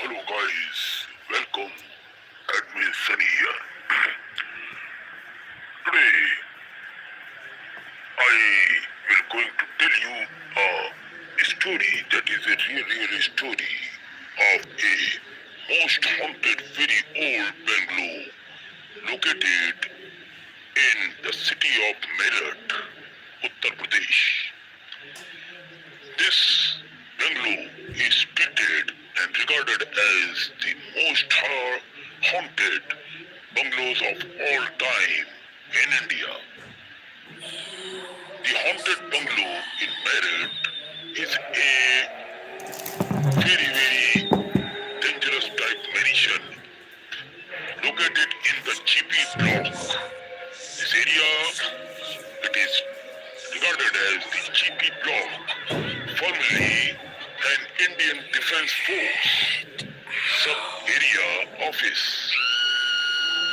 Hello guys, welcome. Admin Sunny here. Today I will going to tell you a story that is a real story of a most haunted very old bungalow located in the city of Meerut, Uttar Pradesh. This bungalow is treated and regarded as the most haunted bungalows of all time in India. The haunted bungalow in Meerut is a very dangerous type mansion located in the GP block. This area, it is regarded as the GP block, formerly an Indian Defence Force sub-area office,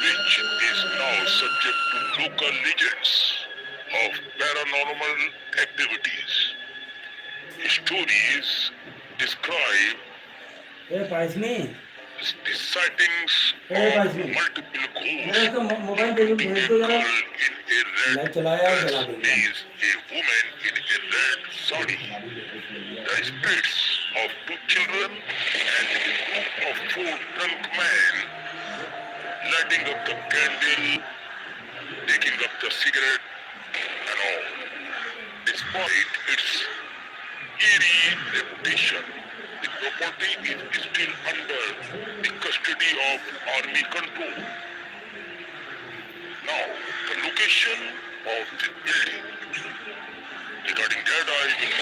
which is now subject to local legends of paranormal activities. Stories describe the sightings of multiple ghosts, including a girl in a red dress is a woman in a red sari, the spirits of two children and a group of four drunk men lighting up the candle, taking up the cigarette and all. Despite its eerie reputation, the property is still under the custody of army control. Now, the location of the building. Regarding that, I will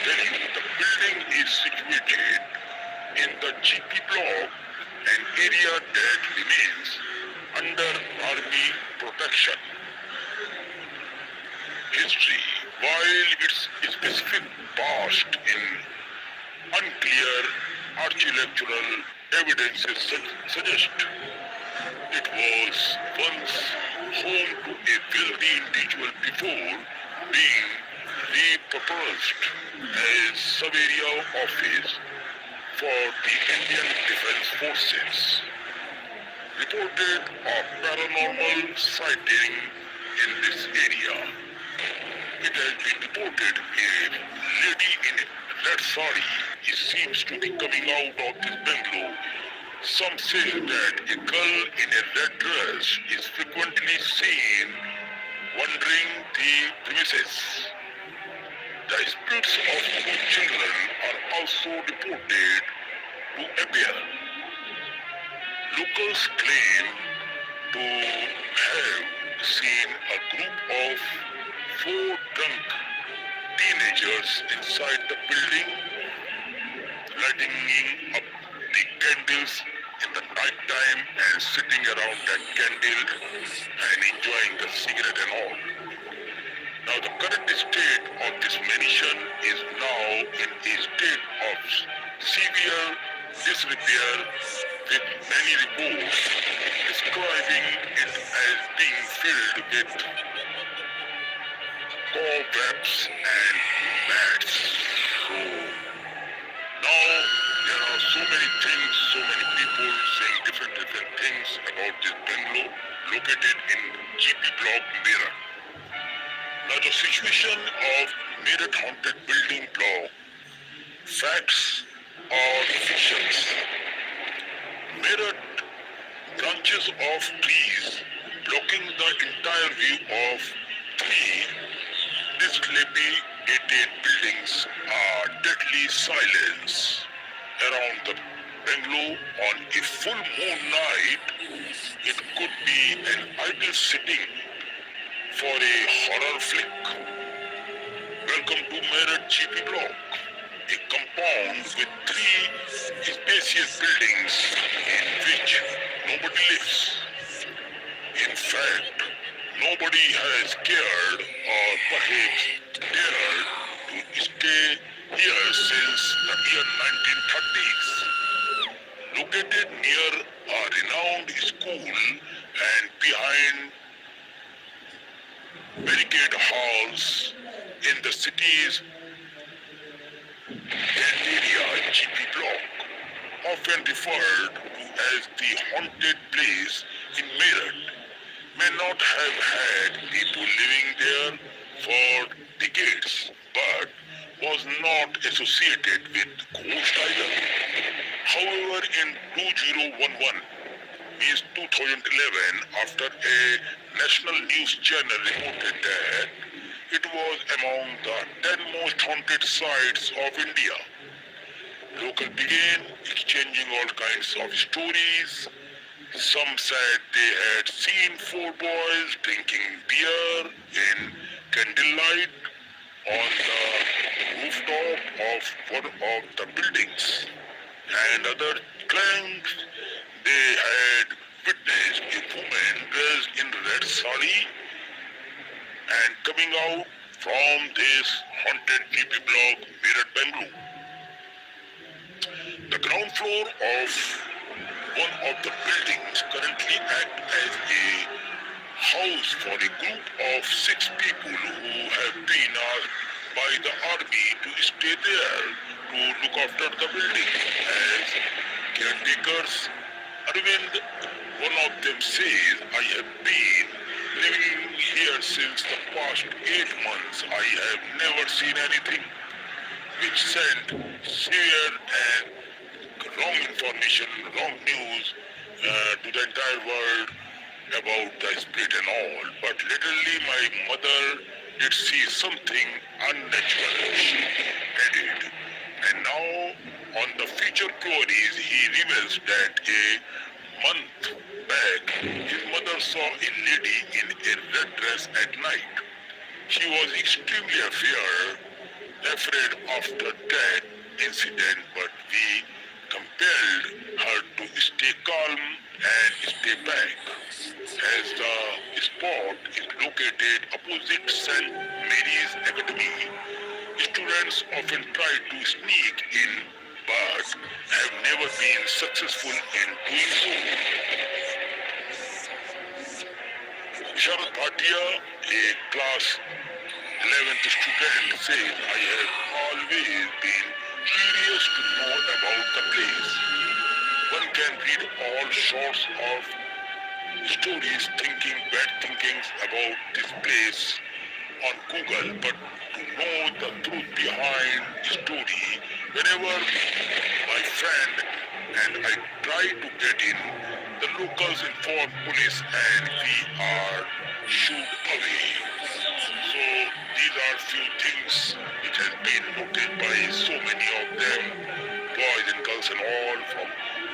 tell you the building is situated in the GP block, an area that remains under army protection. History. While its specific past in unclear archaeological evidences suggest it was once home to a wealthy individual before being repurposed as sub-area office for the Indian Defence Forces. Reported of paranormal sighting in this area. It has been reported a lady in a red sari seems to be coming out of this bungalow. Some say that a girl in a red dress is frequently seen wandering the premises. The spirits of two children are also reported to appear. Locals claim to have seen a group of four drunk teenagers inside the building, lighting up the candles in the night time and sitting around that candle and enjoying the cigarette and all. Now the current state of this mansion is now in a state of severe disrepair, with many reports describing it as being filled with cobwebs and bats. So now there are so many things, so many people saying different things about this bungalow located in GP block Meerut. Now the situation of Meerut haunted building block, facts or fictions. Meerut branches of trees blocking the entire view of three dilapidated buildings are deadly silence. Around the bungalow on a full moon night, it could be an ideal setting for a horror flick. Welcome to Meerut GP block, a compound with three spacious buildings in which nobody lives. In fact, nobody has cared or perhaps dared to stay here since the year 1930s. Located near a renowned school and behind barricade halls in the city's area GP block, often referred to as the haunted place in Meerut, may not have had people living there for decades, but was not associated with ghost either. However, in 2011, means 2011, after a national news channel reported that it was among the 10 most haunted sites of India. Locals began exchanging all kinds of stories. Some said they had seen four boys drinking beer in candlelight on the rooftop of one of the buildings, and others claimed they had witnessed a woman dressed in red sari and coming out from this haunted GP block, Meerut, Bengaluru. The ground floor of one of the buildings currently act as a house for a group of 6 people who have been asked by the army to stay there to look after the building as caretakers. Arvind, one of them says, I have been living here since the past 8 months. I have never seen anything, which sent severe and wrong information, wrong news to the entire world about the spirit and all. But literally my mother did see something unnatural, she added. And now on the future queries, he reveals that a month back, his mother saw a lady in a red dress at night. She was extremely afraid after that incident, but we compelled her to stay calm and stay back, as the spot is located opposite St. Mary's Academy. Students often try to sneak in, but have never been successful in doing so. Sharat Bhatia, a class 11th student, says, I have always been curious to know about the place. One can read all sorts of stories, bad thinkings about this place on Google, but to know the truth behind the story, whenever my friend and I try to get in, the locals inform police and we are shooed away. So these are few things which has been noted by so many of them, boys and girls and all from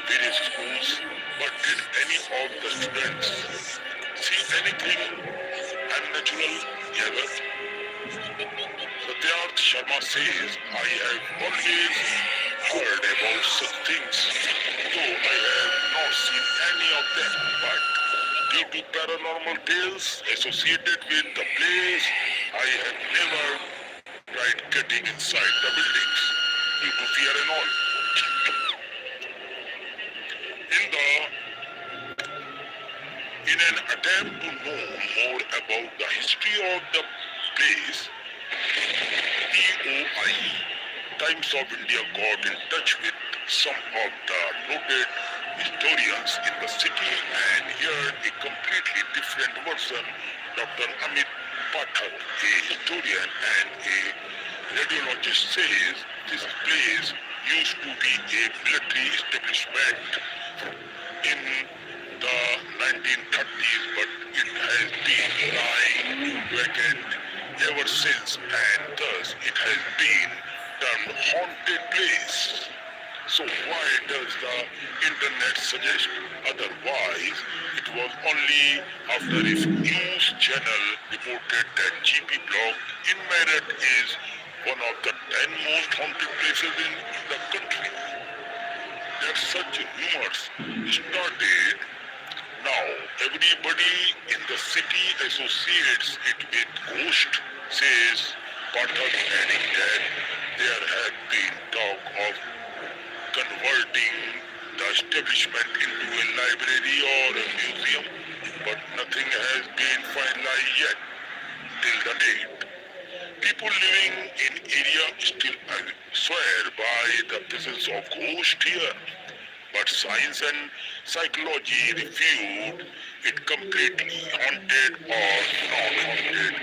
various schools. But did any of the students see anything unnatural ever? Satya Sharma says, I have always heard about such things, though I have not seen any of them, but due to paranormal tales associated with the place, I have never tried getting inside the buildings due to fear and all. In an attempt to know more about the history of the place, TOI, Times of India, got in touch with some of the noted historians in the city and heard a completely different version. Dr. Amit Pathak, a historian and a radiologist, says this place used to be a military establishment in the 1930s, but it has been lying vacant ever since, and thus it has been termed haunted place. So why does the internet suggest otherwise? It was only after a news channel reported that GP Block in Meerut is one of the 10 most haunted places in the country, that such rumors started. Now everybody in the city associates it with ghost, says Pathak, adding that there had been talk of converting the establishment into a library or a museum, but nothing has been finalized yet till the date. People living in area still swear by the presence of ghosts here. but science and psychology refute it completely. Haunted or not haunted,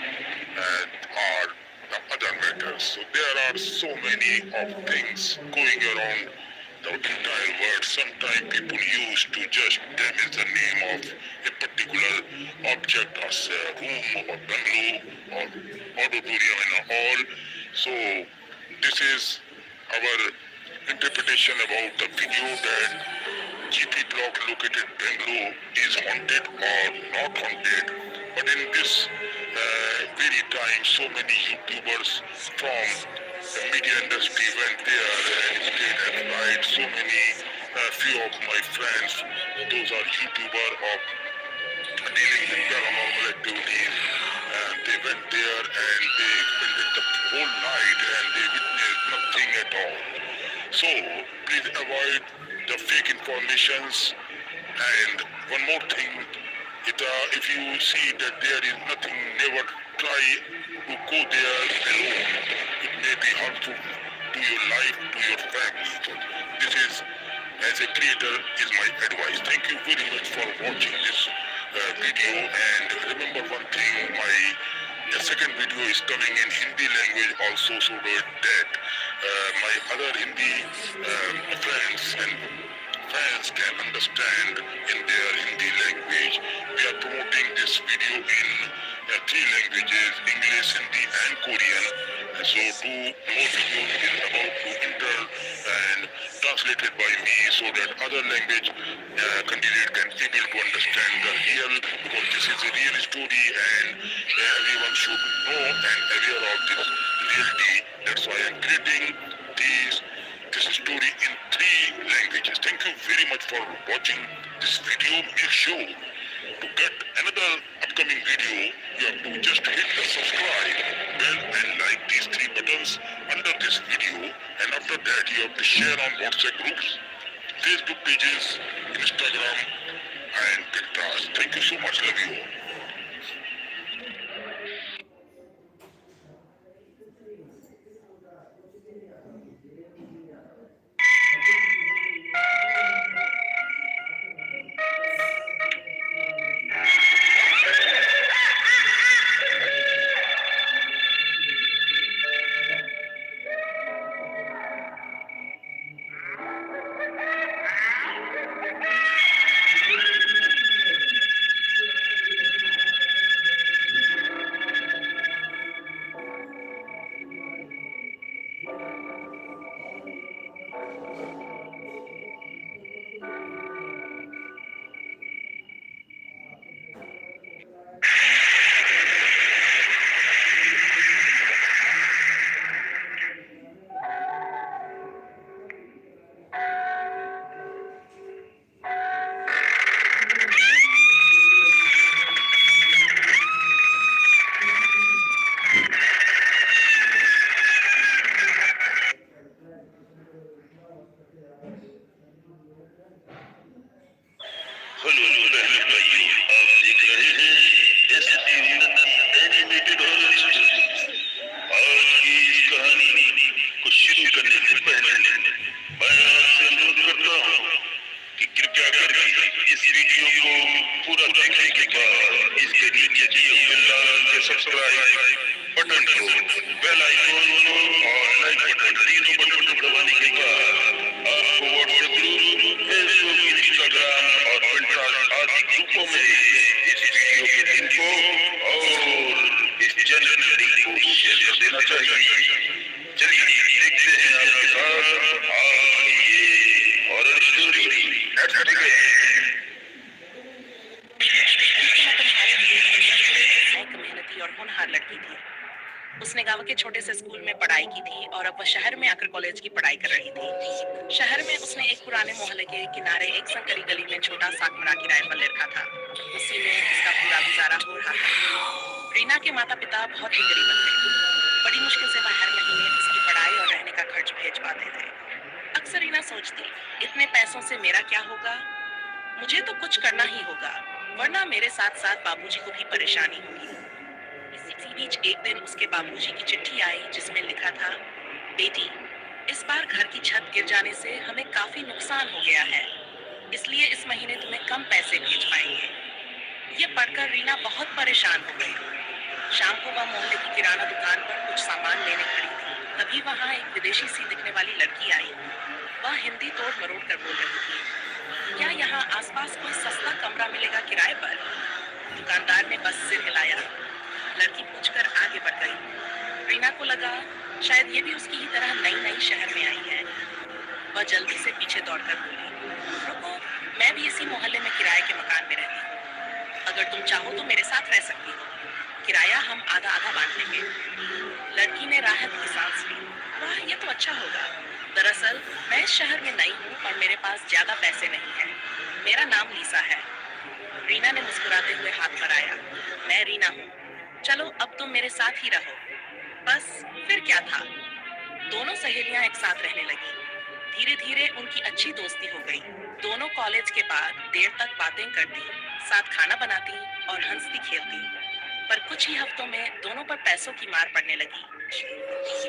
and are the other matters. So there are so many of things going around the entire world. Sometimes people used to just damage the name of a particular object or say a room or bungalow or auditorium and a hall. So this is our interpretation about the video that GP block located Bangalore is haunted or not haunted. But in this very time, so many YouTubers from the media industry went there and stayed at night. So many, few of my friends, those are YouTubers of dealing with paranormal activities. They went there and they spent the whole night and they witnessed nothing at all. So please avoid the fake informations. And one more thing, if you see that there is nothing, never try to go there alone. It may be harmful to your life, to your family. This is, as a creator, is my advice. Thank you very much for watching this video. And remember one thing, my second video is coming in Hindi language also, so that my other Hindi friends and fans can understand in their Hindi language. We are promoting this video in three languages, English, Hindi and Korean. And so two more videos is about to enter and translated by me so that other language candidate can able to understand the real, because this is a real story and everyone should know and aware of this reality. That's why I'm creating this story in three languages. Thank you very much for watching this video. Make sure to get another upcoming video, you have to just hit the subscribe bell and like these three buttons under this video, and after that you have to share on WhatsApp groups, Facebook pages, Instagram and Pinterest. Thank you so much. Love you all. उसने गांव के छोटे से school में पढ़ाई की थी और अब वह शहर में आकर कॉलेज की पढ़ाई कर रही थी। शहर में उसने एक पुराने मोहल्ले के किनारे एक संकरी गली में छोटा सा कमरा किराए पर ले रखा था। उसी में उसका पूरा गुजारा हो रहा था। रीना के माता पिता बहुत ही गरीब थे। बड़ी मुश्किल से वह हर महीने उसकी पढ़ाई और रहने का खर्च भेजवाते थे। अक्सर रीना सोचती, इतने पैसों से मेरा क्या होगा? मुझे तो कुछ करना ही होगा, वरना मेरे साथ साथ बाबूजी को भी परेशानी होगी। इसी बीच एक दिन उसके बाबूजी की चिट्ठी आई जिसमें लिखा था, बेटी, इस बार घर की छत गिर जाने से हमें काफी नुकसान हो गया है। इसलिए इस महीने तुम्हें कम पैसे भेज पाएंगे। ये पढ़कर रीना बहुत परेशान हो गई। शाम को वह मोहल्ले की किराना दुकान पर कुछ सामान लेने खड़ी थी। तभी वहां एक विदेशी सी दिखने वाली लड़की आई। वह हिंदी तोड़ मरोड़ कर बोल रही थी, क्या यहाँ आसपास कोई सस्ता कमरा मिलेगा किराए पर? दुकानदार ने बस सिर हिलाया। लड़की पूछकर आगे बढ़ गई। रीना को लगा शायद ये भी उसकी ही तरह नई नई शहर में आई है। वह जल्दी से पीछे दौड़कर बोली, रुको, मैं भी इसी मोहल्ले में किराए के मकान में रहती हूँ। अगर तुम चाहो तो मेरे साथ रह सकती हो। किराया हम आधा आधा बांट लेंगे। लड़की ने राहत की सांस ली। वाह, ये तो अच्छा होगा। दरअसल मैं इस शहर में नई हूँ और मेरे पास ज्यादा पैसे नहीं हैं। मेरा नाम लीसा है। रीना ने मुस्कुराते हुए हाथ बढ़ाया। मैं रीना हूँ। चलो अब तुम मेरे साथ ही रहो। बस फिर क्या था, दोनों सहेलियां एक साथ रहने लगी। धीरे धीरे उनकी अच्छी दोस्ती हो गई। दोनों कॉलेज के बाद देर तक बातें करती, साथ खाना बनाती और हंसती खेलती। पर कुछ ही हफ्तों में दोनों पर पैसों की मार पड़ने लगी।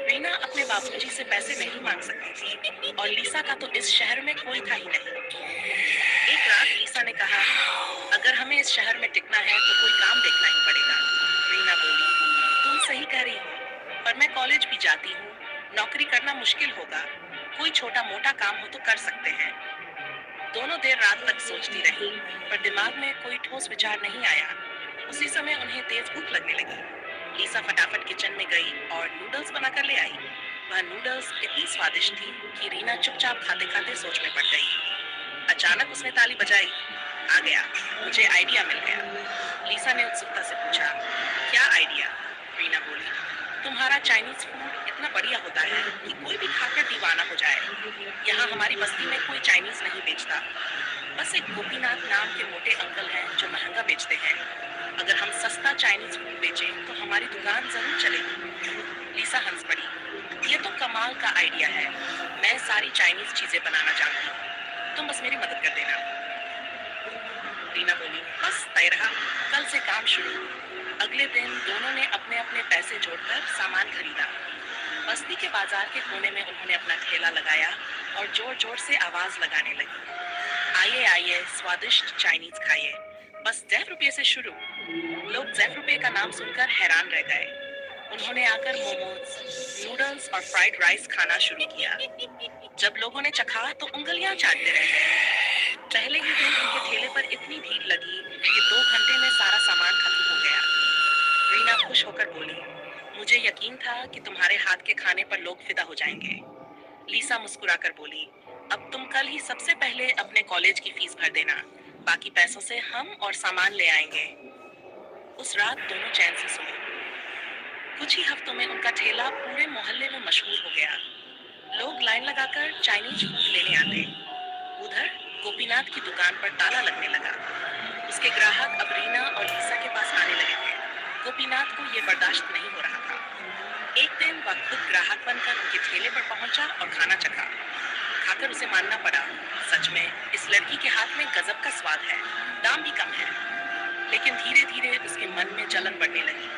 रीना अपने बाबूजी से पैसे नहीं मांग सकती थी और लीसा का तो इस शहर में कोई था ही नहीं। एक रात लीसा ने कहा, अगर हमें इस शहर में टिकना है तो कोई काम देखना ही पड़ेगा। रीना बोली, तुम सही कह रही हो, पर मैं कॉलेज भी जाती हूँ। नौकरी करना मुश्किल होगा। कोई छोटा मोटा काम हो तो कर सकते हैं। दोनों देर रात तक सोचती रही, पर दिमाग में कोई ठोस विचार नहीं आया। उसी समय उन्हें तेज भूख लगने लगी। लीसा फटाफट किचन में गई और नूडल्स बनाकर ले आई। वह नूडल्स इतनी स्वादिष्ट थी कि रीना चुपचाप खाते खाते सोच में पड़ गई। अचानक उसने ताली बजाई। आ गया, मुझे आइडिया मिल गया। लीसा ने उत्सुकता से पूछा, क्या आइडिया? रीना बोली, तुम्हारा चाइनीज फूड इतना बढ़िया होता है कि कोई भी खाकर दीवाना हो जाए। यहाँ हमारी बस्ती में कोई चाइनीज नहीं बेचता। बस एक गोपीनाथ नाम के मोटे अंकल हैं जो महंगा बेचते हैं। अगर हम सस्ता चाइनीज फूड बेचें तो हमारी दुकान जरूर चलेगी। लीसा हंस पड़ी। ये तो कमाल का आइडिया है। मैं सारी चाइनीज चीजें बनाना जानती हूँ, तुम बस मेरी मदद कर देना। रीना बोली, बस तय रहा, कल से काम शुरू। अगले दिन दोनों ने अपने अपने पैसे जोड़कर सामान खरीदा। बस्ती के बाजार के कोने में उन्होंने अपना ठेला लगाया और जोर जोर से आवाज लगाने लगी, आइए आइए, स्वादिष्ट चाइनीज खाइए, बस 10 रुपये से शुरू। लोग 10 रुपये का नाम सुनकर हैरान रह गए। उन्होंने आकर मोमोज, नूडल्स और फ्राइड राइस खाना शुरू किया। जब लोगों ने चखा तो उंगलियां चाटते रह गए। पहले ही दिन उनके ठेले पर इतनी भीड़ लगी कि 2 घंटे में सारा सामान खत्म हो गया। रीना खुश होकर बोली, मुझे यकीन था कि तुम्हारे हाथ के खाने पर लोग फिदा हो जाएंगे। लीसा मुस्कुराकर बोली, अब तुम कल ही सबसे पहले अपने कॉलेज की फीस भर देना, बाकी पैसों से हम और सामान ले आएंगे। उस रात दोनों चैन से सोए। कुछ ही हफ्तों में उनका ठेला पूरे मोहल्ले में मशहूर हो गया। लोग लाइन लगाकर चाइनीज फूड लेने आते। उधर गोपीनाथ की दुकान पर ताला लगने लगा। उसके ग्राहक अब रीना और लीसा के पास आने लगे थे। गोपीनाथ को ये बर्दाश्त नहीं हो रहा था। एक दिन वह खुद ग्राहक बनकर उनके ठेले पर पहुंचा और खाना चखा। खाकर उसे मानना पड़ा, सच में इस लड़की के हाथ में गजब का स्वाद है। दाम भी कम है। लेकिन धीरे धीरे उसके मन में जलन बढ़ने लगी।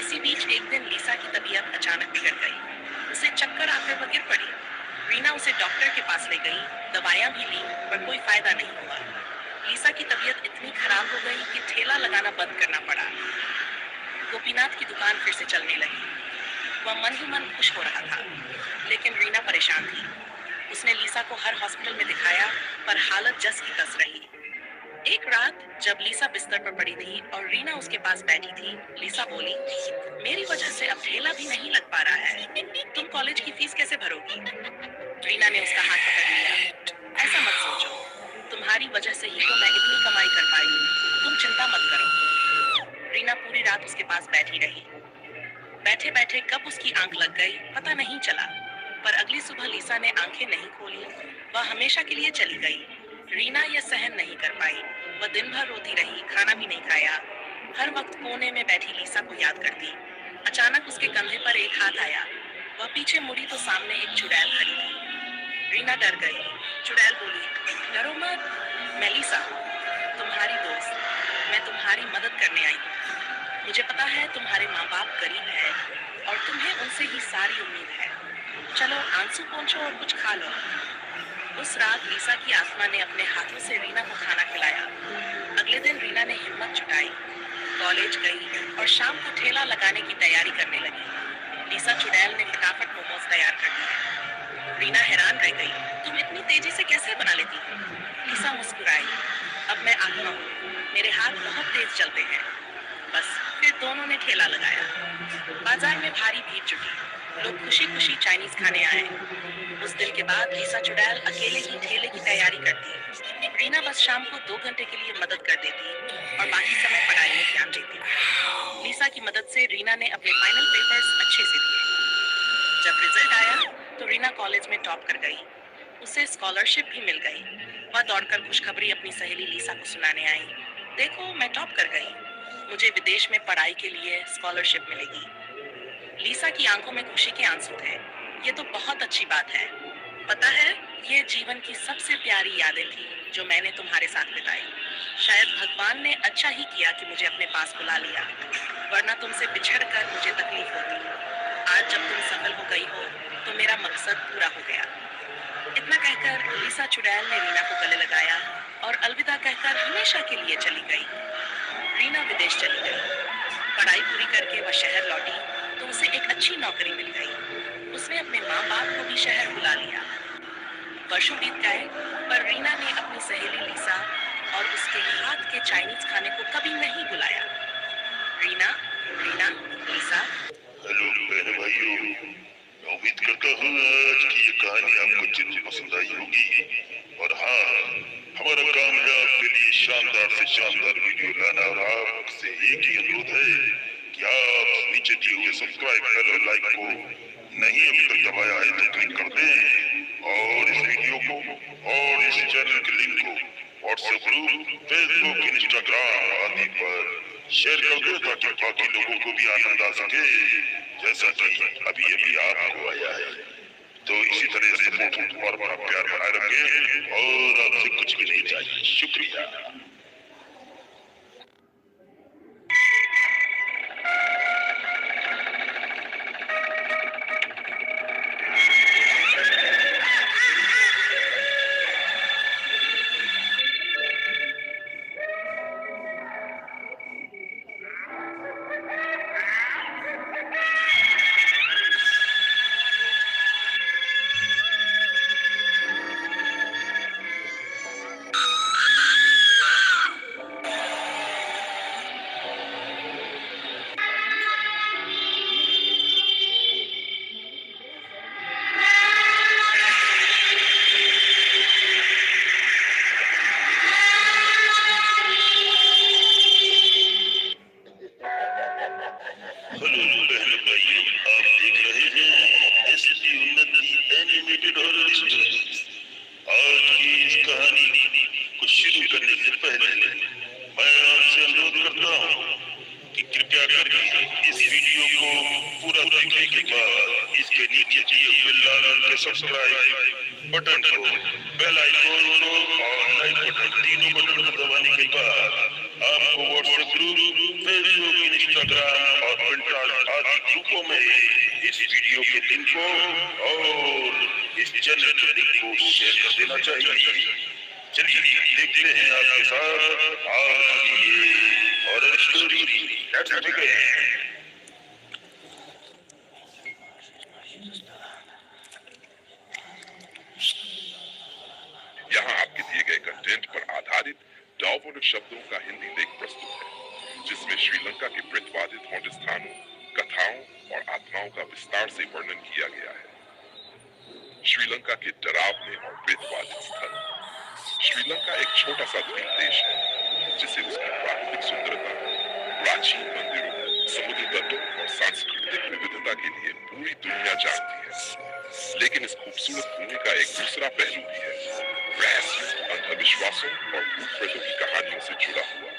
इसी बीच एक दिन लीसा की तबीयत अचानक बिगड़ गई। उसे चक्कर आकर वह गिर पड़ी। रीना उसे डॉक्टर के पास ले गई, दवाइयां भी ली, पर कोई फायदा नहीं हुआ। लीसा की तबीयत इतनी खराब हो गई कि ठेला लगाना बंद करना पड़ा। गोपीनाथ की दुकान फिर से चलने लगी। वह मन ही मन खुश हो रहा था, लेकिन रीना परेशान थी। उसने लीसा को हर हॉस्पिटल में दिखाया, पर हालत जस की तस रही। एक रात जब लीसा बिस्तर पर पड़ी थी और रीना उसके पास बैठी थी, लीसा बोली, मेरी वजह से अब ठेला भी नहीं लग पा रहा है। तुम कॉलेज की फीस कैसे भरोगी? रीना ने उसका हाथ पकड़ लिया। ऐसा मत सोचो, तुम्हारी वजह से ही तो मैं इतनी कमाई कर पाई हूँ। तुम चिंता मत करो। रीना पूरी रात उसके पास बैठी रही। बैठे बैठे कब उसकी आंख लग गई पता नहीं चला, पर अगली सुबह लीसा ने आंखें नहीं खोली। वह हमेशा के लिए चली गई। रीना यह सहन नहीं कर पाई। वह दिन भर रोती रही, खाना भी नहीं खाया। हर वक्त कोने में बैठी लीसा को याद करती। अचानक उसके कंधे पर एक हाथ आया। वह पीछे मुड़ी तो सामने एक चुड़ैल खड़ी थी। रीना डर गई। चुड़ैल बोली, डरो मत, मैं लीसा हूँ, तुम्हारी दोस्त। मैं तुम्हारी मदद करने आई हूँ। मुझे पता है तुम्हारे माँ बाप गरीब हैं और तुम्हें उनसे ही सारी उम्मीद है। चलो आंसू पोंछो और कुछ खा लो। उस रात लीसा की आत्मा ने अपने हाथों से रीना को खाना खिलाया। अगले दिन रीना ने हिम्मत जुटाई, कॉलेज गई और शाम को ठेला लगाने की तैयारी करने लगी। लीसा चुड़ैल ने फटाफट मोमोज तैयार कर दिए। रीना हैरान रह गई, तुम इतनी तेजी से कैसे बना लेती हो? लीसा मुस्कुराई, अब मैं आत्मा हूँ, मेरे हाथ बहुत तेज चलते हैं। बस फिर दोनों ने ठेला लगाया। बाजार में भारी भीड़ जुटी, लोग खुशी खुशी चाइनीज खाने आए। उस दिन के बाद लीसा चुड़ैल अकेले ही ठेले की तैयारी करती। रीना बस शाम को 2 घंटे के लिए मदद कर देती और बाकी समय पढ़ाई में ध्यान देती। लीसा की मदद से रीना ने अपने फाइनल पेपर्स अच्छे से दिए। जब रिजल्ट आया तो रीना कॉलेज में टॉप कर गई। उसे स्कॉलरशिप भी मिल गई। वह दौड़कर खुशखबरी अपनी सहेली लीसा को सुनाने आई। देखो, मैं टॉप कर गई, मुझे विदेश में पढ़ाई के लिए स्कॉलरशिप मिलेगी। लीसा की आंखों में खुशी के आंसू थे। ये तो बहुत अच्छी बात है। पता है, ये जीवन की सबसे प्यारी यादें थी जो मैंने तुम्हारे साथ बिताई। शायद भगवान ने अच्छा ही किया कि मुझे अपने पास बुला लिया, वरना तुमसे बिछड़ कर मुझे तकलीफ होती। आज जब तुम सफल हो गई हो तो मेरा मकसद पूरा हो गया। इतना कहकर लीसा चुड़ैल ने रीना को गले लगाया और अलविदा कहकर हमेशा के लिए चली गई। रीना विदेश चली गई। पढ़ाई पूरी करके वह शहर लौटी तो उसे एक अच्छी नौकरी मिल गई। उसने अपने माँ बाप को भी शहर बुला लिया। वर्षों बीत गए पर रीना ने अपनी सहेली लीसा और उसके हाथ के चाइनीज खाने को कभी नहीं बुलाया। रीना, रीना, लीसा। हेलो बहन भाइयों, मैं उम्मीद करता हूँ आज की ये कहानी आपको जरूर पसंद आई होगी। और हाँ, हमारा काम है आपके लिए शानदार से शानदार वीडियो लाना, और आपसे एक ही अनुरोध है कि आप नीचे दिए हुए सब्सक्राइब बेल और लाइक को नहीं अभी तक दबाया है तो क्लिक कर दें, और इस वीडियो को और इस चैनल के लिंक को व्हाट्सएप ग्रुप, फेसबुक, इंस्टाग्राम आदि पर शेयर कर दे ताकि बाकी लोगों को भी आनंद आ सके जैसा कि अभी अभी आपको आया है। तो इसी तरह सपोर्ट और बड़ा प्यार बनाए रखें और आपसे कुछ भी नहीं चाहिए। शुक्रिया। हेलो बहन भाइयों, आप देख रहे हैं SP उन्नति एनिमेटेड हॉरर स्टोरीज। आज की इस कहानी को शुरू करने से पहले मैं आपसे अनुरोध करता हूँ कि कृपया करके इस वीडियो को पूरा देखने के बाद इसके नीचे दिए हुए लाल रंग के सब्सक्राइब बटन को, बेल आइकॉन को और लाइक बटन, तीनों बटन को दबाने के बाद आपको व्हाट्सएप ग्रुप, फेसबुक, इंस्टाग्राम और पिंटरेस्ट आदि ग्रुपों में इस वीडियो के लिंक को और इस चैनल के लिंक को शेयर कर देना चाहिए। चलिए देखते हैं आपके साथ आज की हॉरर स्टोरी। Let's begin. यहाँ आपके दिए गए कंटेंट पर आधारित डायबोलिक शब्दों का हिंदी लेख प्रस्तुत है, जिसमें श्रीलंका के प्रतिपादित हॉन्टेड स्थानों, कथाओं और आत्माओं का विस्तार से वर्णन किया गया है। श्रीलंका के डरावने और प्रतिपादित स्थल। श्रीलंका एक छोटा सा द्वीप देश है, जिसे उसकी प्राकृतिक सुंदरता, प्राचीन मंदिरों, समुद्र तटों और सांस्कृतिक विविधता के लिए पूरी दुनिया जानती है। लेकिन इस खूबसूरत भूमि का एक दूसरा पहलू भी है, रहस्यों, अंधविश्वासों और भूत प्रेतों की कहानियों से जुड़ा हुआ।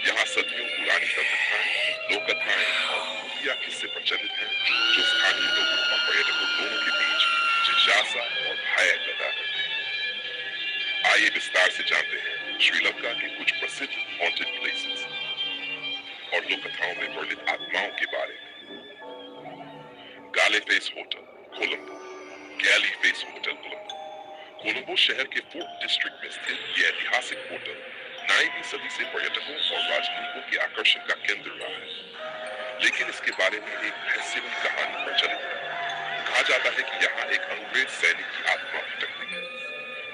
यहाँ सदियों पुरानी कथाएं, लोक कथाएं और भूतिया किस्से प्रचलित हैं, जो स्थानीय लोगों और पर्यटकों दोनों के बीच जिज्ञासा और भय पैदा करते हैं। आइए विस्तार से जानते हैं श्रीलंका के कुछ प्रसिद्ध हॉन्टेड प्लेसेस और लोक कथाओं में वर्णित आत्माओं के बारे में। गाले फेस होटल, कोलंबो। गैली फेस होटल, कोलंबो। कोलंबो शहर के फोर्ट डिस्ट्रिक्ट में स्थित यह ऐतिहासिक होटल 9वीं सदी से पर्यटकों और राजनयिकों के आकर्षण का केंद्र रहा है। लेकिन इसके बारे में एक रहस्यमयी कहानी प्रचलित है। कहा जाता है कि यहाँ एक अंग्रेज सैनिक की आत्मा भटकती है।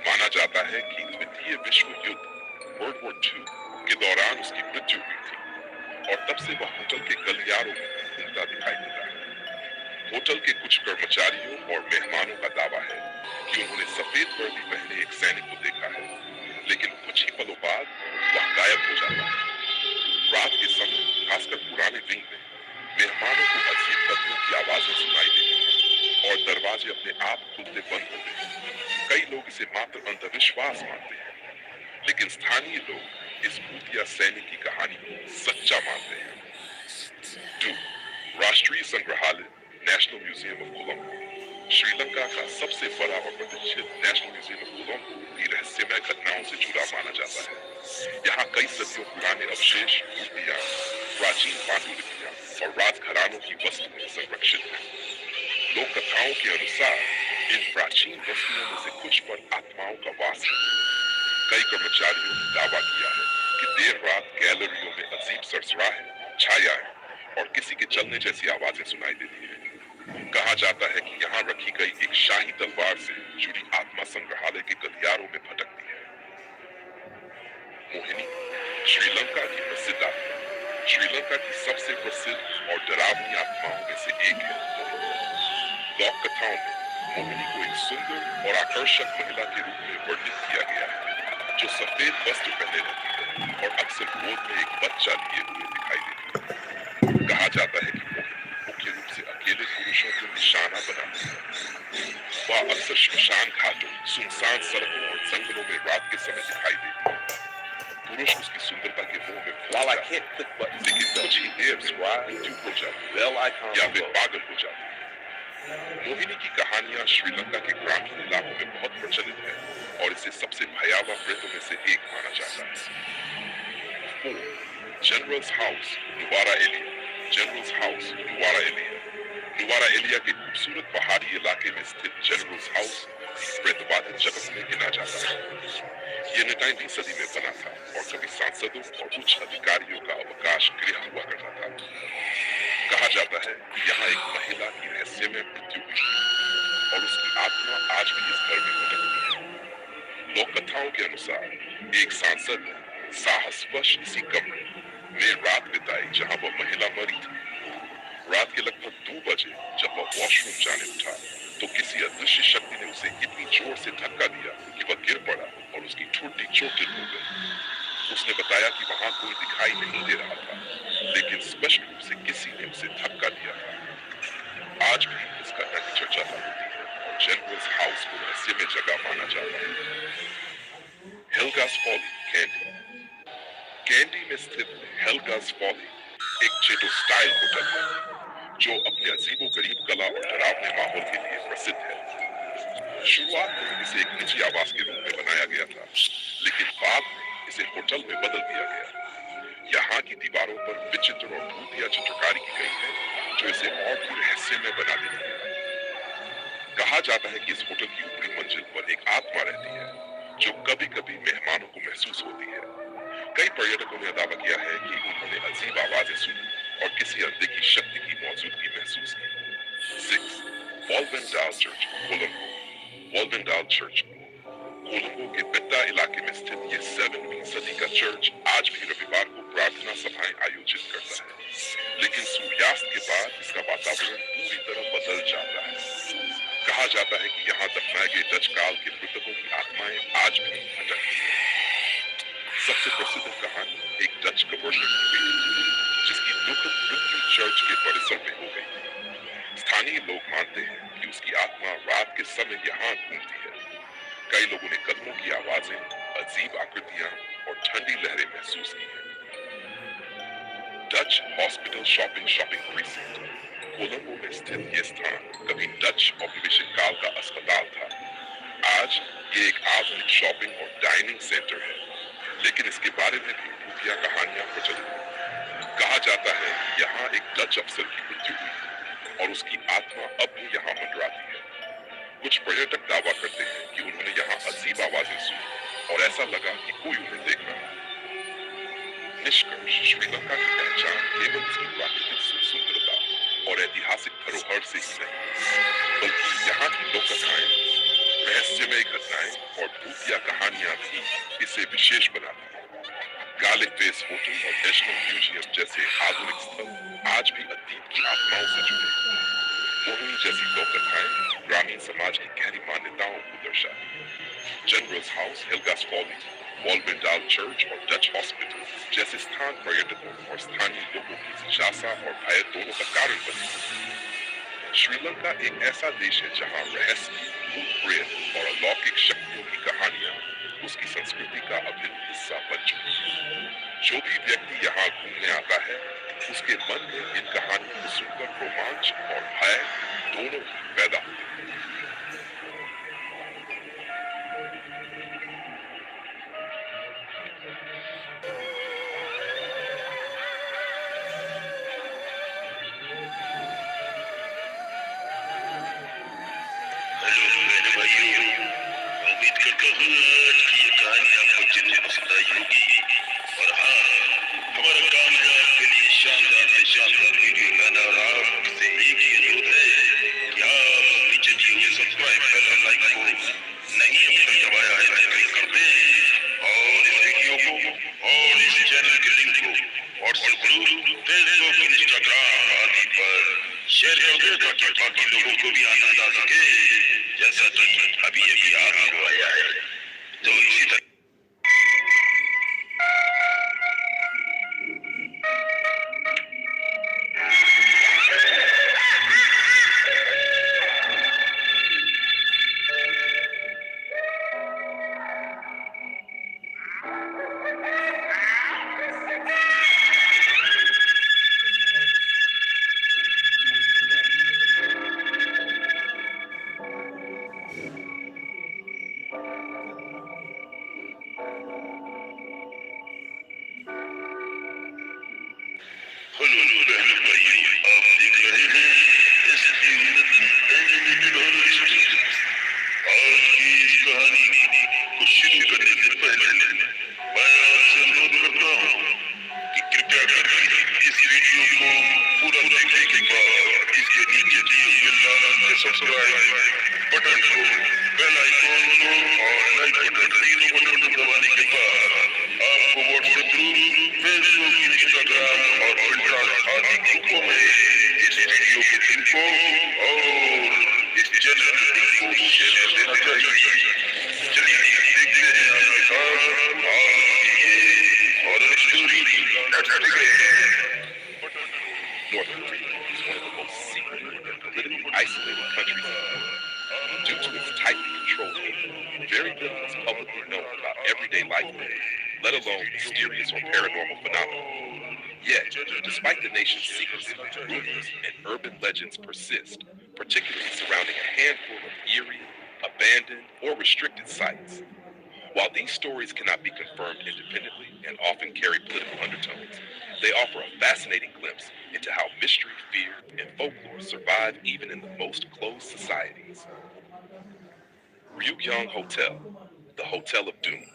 माना जाता है कि द्वितीय विश्व युद्ध वर्ल्ड वॉर 2 के दौरान उसकी मृत्यु हुई थी और तब से वह होटल के गलियारों में घूमता दिखाई देता है। होटल के कुछ कर्मचारियों और मेहमानों का दावा है कि उन्होंने सफेद वर्दी पहने एक सैनिक को देखा है, लेकिन कुछ ही पलों बाद वह गायब हो जाता है। रात के समय, खासकर पुराने विंग में, मेहमानों को अजीब बदबू की आवाजें सुनाई देती हैं और दरवाजे अपने आप खुलते बंद होते हैं। कई लोग इसे मात्र अंधविश्वास मानते हैं, लेकिन स्थानीय लोग इस भूतिया सैनिक की कहानी को सच्चा मानते हैं। 2. राष्ट्रीय संग्रहालय national museum of Colombo. Sri Lanka का सबसे बड़ा और प्रतिष्ठित नेशनल म्यूजियम ऑफ कोलंबो भी रहस्यमय घटनाओं से जुड़ा माना जाता है। यहाँ कई सदियों पुराने अवशेष, मूर्तियां, प्राचीन पांडुलिपियां और राजघरानों की वस्तुएं संरक्षित हैं। लोक कथाओं के अनुसार इन प्राचीन वस्तुओं में से कुछ पर आत्माओं का वास है। कई कर्मचारियों ने दावा किया है कि देर रात गैलरियों में अजीब सरसराहट, छायाएं और किसी के चलने जैसी आवाजें सुनाई देती है। कहा जाता है कि यहाँ रखी गई एक शाही तलवार से जुड़ी आत्मा संग्रहालय के गलियारों में भटकती है। मोहिनी श्रीलंका की प्रसिद्ध आत्मा। श्रीलंका की सबसे प्रसिद्ध और डरावनी आत्माओं में से एक है मोहिनी। लोक कथाओं में मोहिनी को एक सुंदर और आकर्षक महिला के रूप में वर्णित किया गया है, जो सफेद वस्त्र पहने रहती है और अक्सर गोद में एक बच्चा लिए हुए दिखाई देती है। कहा जाता है कि मोहिनी मुख्य रूप से अकेले पुरुषों को निशाना बनाती है। वह अक्सर श्मशान घाटों, सुनसान सड़कों और जंगलों में रात के समय दिखाई देती है। पुरुष उसकी सुंदरता के मुंह में फंस जाते हैं, लेकिन कुछ ही देर में चुप हो जाती है या वे पागल हो जाती है। मोहिनी की कहानियां श्रीलंका के ग्रामीण इलाकों में बहुत प्रचलित है और इसे सबसे भयावह प्रेतों में से एक माना जाता है। 4. Generals house Nuwara Eliya. Generals house Nuwara Eliya. Nuwara Eliya के खूबसूरत पहाड़ी इलाके में स्थित जनरल्स हाउस प्रेतवादित जगत में गिना जाता है। यह 19वीं सदी में बना था और कभी सांसदों और उच्च अधिकारियों का अवकाश गृह हुआ करता था। कहा जाता है कि यहाँ एक महिला की रहस्यमय मृत्यु हुई थी और उसकी आत्मा आज भी इस घर में भटकती है। लोक कथाओं के अनुसार एक सांसद ने साहसवश इसी कमरे में रात बिताई जहां वह महिला मरी थी। रात के लगभग 2 बजे जब वह वॉशरूम जाने उठा तो किसी अदृश्य शक्ति ने उसे इतनी जोर से धक्का दिया कि वह गिर पड़ा और उसकी ठुड्डी चोटिल हो गई। उसने बताया कि वहां कोई दिखाई नहीं दे रहा था, लेकिन स्पष्ट रूप से किसी ने उसे धक्का दिया था। आज भी इस घटना की चर्चा होती है और जनरल्स हाउस को रहस्यमय जगह माना जाता है। हेल्गास फॉली कैंडी। कैंडी में स्थित हेल्गास फॉली एक चेटो स्टाइल होटल है जो अपने अजीबो-गरीब कला और डरावने माहौल के लिए प्रसिद्ध है। शुरुआत में इसे एक निजी आवास के रूप में बनाया गया था, लेकिन बाद में इसे होटल में बदल दिया गया। यहाँ की दीवारों पर विचित्र और भूतिया चित्रकारी की गई है, जो इसे और भी रहस्यमय बना देती है। कहा जाता है कि इस होटल की ऊपरी मंजिल पर एक आत्मा रहती है, जो कभी-कभी मेहमानों को महसूस होती है। कई पर्यटकों ने दावा किया है कि उन्होंने अजीब आवाजें सुनी और किसी अनदेखी शक्ति की मौजूदगी महसूस की। 6. वॉल्वेंडाल चर्च कोलंबो। वॉल्वेंडाल चर्च कोलंबो के बेट्टा इलाके में स्थित ये 7वीं सदी का चर्च आज भी रविवार को प्रार्थना सभाएं आयोजित करता है, लेकिन सूर्यास्त के बाद इसका वातावरण पूरी तरह बदल जाता है। कहा जाता है कि यहाँ दफनाए गए डच काल के मृतकों की आत्माएं आज भी भटकती हैं। सबसे प्रसिद्ध कहानी एक डच गवर्नर की बेटी जिसकी दुखद मृत्यु चर्च के परिसर में हो गई। स्थानीय लोग मानते हैं कि उसकी आत्मा रात के समय यहाँ घूमती है। कई लोगों ने कदमों की आवाजें, अजीब आकृतियां और ठंडी लहरें महसूस की हैं। Dutch hospital shopping precinct. Colombo में स्थित ये स्थान कभी डच औपनिवेशिक काल का अस्पताल था। आज ये एक आधुनिक शॉपिंग और डाइनिंग सेंटर है, लेकिन इसके बारे में भी भूतिया कहानियां प्रचलित हैं। कहा जाता है कि यहाँ एक डच अफसर की मृत्यु हुई और उसकी आत्मा अब भी यहाँ मंडराती है। कुछ पर्यटक दावा करते हैं कि उन्होंने यहाँ अजीब आवाजें सुनी और ऐसा लगा कि कोई उन्हें देख रहा है। निष्कर्ष, श्रीलंका की पहचान केवल उसकी प्राकृतिक सुंदरता और ऐतिहासिक धरोहर से ही नहीं, बल्कि यहाँ की लोक कथाएं, रहस्यमय घटनाएं और भूतिया कहानियां भी इसे विशेष बनाती हैं। गार्लिक फेस होटल और नेशनल म्यूजियम जैसे आधुनिक स्थल आज भी अतीत की आत्माओं से जुड़े हैं। कोहनी जैसी लोक कथाएं ग्रामीण समाज की गहरी मान्यताओं को दर्शाती हैं। जनरल्स हाउस, हिलगास फॉली, वॉलबेंडाल चर्च और डच हॉस्पिटल जैसे स्थान पर्यटकों और स्थानीय लोगों की जिज्ञासा और भय दोनों का कारण बने हैं। श्रीलंका एक ऐसा देश है जहां रहस्य, भूत प्रेत और अलौकिक शक्तियों की कहानियां उसकी संस्कृति का अभिन्न हिस्सा बन चुकी है। जो भी व्यक्ति यहाँ घूमने आता है, उसके मन में इन कहानियों को सुनकर रोमांच और भय दोनों पैदा होते हैं। हेलो मेरे भाइयों, उम्मीद करता हूँ आज की ये कहानी आपको जरूर पसंद आई होगी। और हाँ, हमारा कामयाब के लिए शानदार से शानदार वीडियो लाना और आपसे एक ही अनुरोध है कि आप नीचे दिए हुए सब्सक्राइब बेल और लाइक को नहीं अब तक दबाया है तो क्लिक कर दें और इस वीडियो को और इस चैनल के लिंक को व्हाट्सएप ग्रुप, फेसबुक, इंस्टाग्राम आदि पर शेयर कर दें ताकि बाकी लोगों को भी आनंद आ सके जैसा कि अभी आपको आया है। तो इसी तरह हेलो बहन भाइयों, आप देख रहे हैं SP एनिमेटेड हॉरर स्टोरीज। आज की इस कहानी को शुरू करने से पहले मैं आपसे अनुरोध करता हूँ कि कृपया करके इस वीडियो को पूरा देखने के बाद इसके नीचे दिए हुए लाल रंग के सब्सक्राइब बटन को, बेल आइकॉन को और लाइक बटन, तीनों बटन दबाने के बाद आपको व्हाट्सएप ग्रुप, फेसबुक, इंस्टाग्राम और ट्विटर आदि ग्रुपों में इस वीडियो के लिंक को और इस चैनल के लिंक को शेयर कर देना चाहिए। चलिए देखते हैं आपके साथ आज की ये horror story. North Korea is one of the most secret and politically isolated countries in the world. Due to its tightly controlled people, very little is publicly known about everyday life there, let alone mysterious or paranormal phenomena. Yet, despite the nation's secrecy, rumors and urban legends persist, particularly surrounding a handful of eerie, abandoned, or restricted sites. While these stories cannot be confirmed independently and often carry political undertones, they offer a fascinating glimpse into how mystery, fear, and folklore survive even in the most closed societies. Ryugyong Hotel, the Hotel of Doom.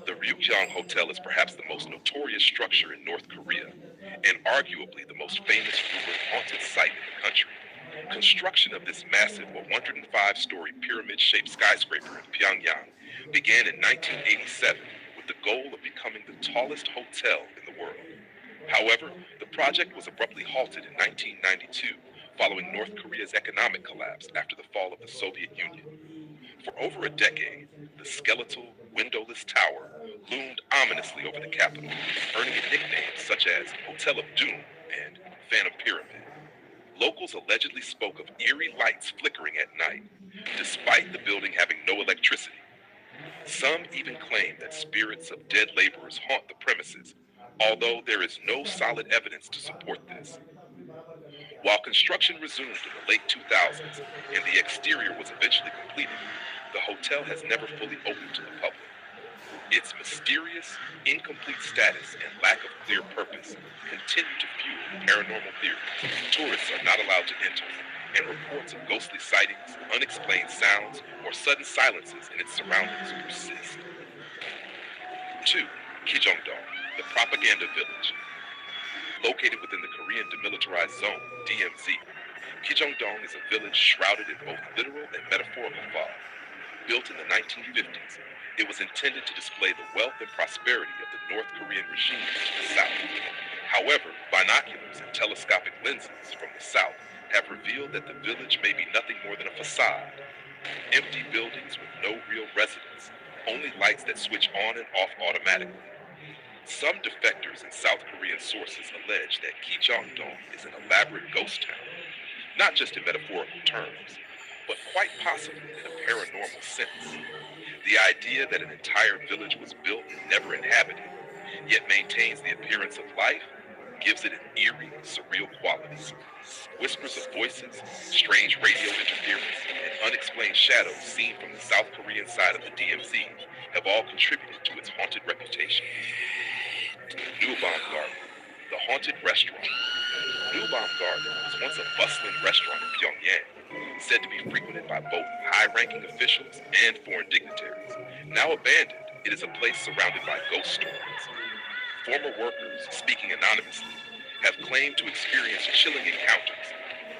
The Ryugyong Hotel is perhaps the most notorious structure in North Korea and arguably the most famous rumored haunted site in the country. Construction of this massive 105-story pyramid-shaped skyscraper in Pyongyang began in 1987 with the goal of becoming the tallest hotel in the world. However, the project was abruptly halted in 1992 following North Korea's economic collapse after the fall of the Soviet Union. For over a decade, the skeletal, windowless tower loomed ominously over the capital, earning it nicknames such as Hotel of Doom and Phantom Pyramid. Locals allegedly spoke of eerie lights flickering at night, despite the building having no electricity. Some even claim that spirits of dead laborers haunt the premises, although there is no solid evidence to support this. While construction resumed in the late 2000s and the exterior was eventually completed, the hotel has never fully opened to the public. Its mysterious, incomplete status and lack of clear purpose continue to fuel paranormal theories. Tourists are not allowed to enter, and reports of ghostly sightings, unexplained sounds, or sudden silences in its surroundings persist. 2. Kijongdong, the propaganda village. Located within the Korean Demilitarized Zone, DMZ, Kijongdong is a village shrouded in both literal and metaphorical fog. Built in the 1950s, it was intended to display the wealth and prosperity of the North Korean regime to the south. However, binoculars and telescopic lenses from the south have revealed that the village may be nothing more than a facade. Empty buildings with no real residents, only lights that switch on and off automatically. Some defectors and South Korean sources allege that Kijongdong is an elaborate ghost town, not just in metaphorical terms, but quite possibly in a paranormal sense. The idea that an entire village was built and never inhabited, yet maintains the appearance of life, gives it an eerie, surreal quality. Whispers of voices, strange radio interference, and unexplained shadows seen from the South Korean side of the DMZ have all contributed to its haunted reputation. Newbom Garden, the haunted restaurant. Newbom Garden was once a bustling restaurant in Pyongyang, said to be frequented by both high-ranking officials and foreign dignitaries. Now abandoned, it is a place surrounded by ghost stories. Former workers, speaking anonymously, have claimed to experience chilling encounters,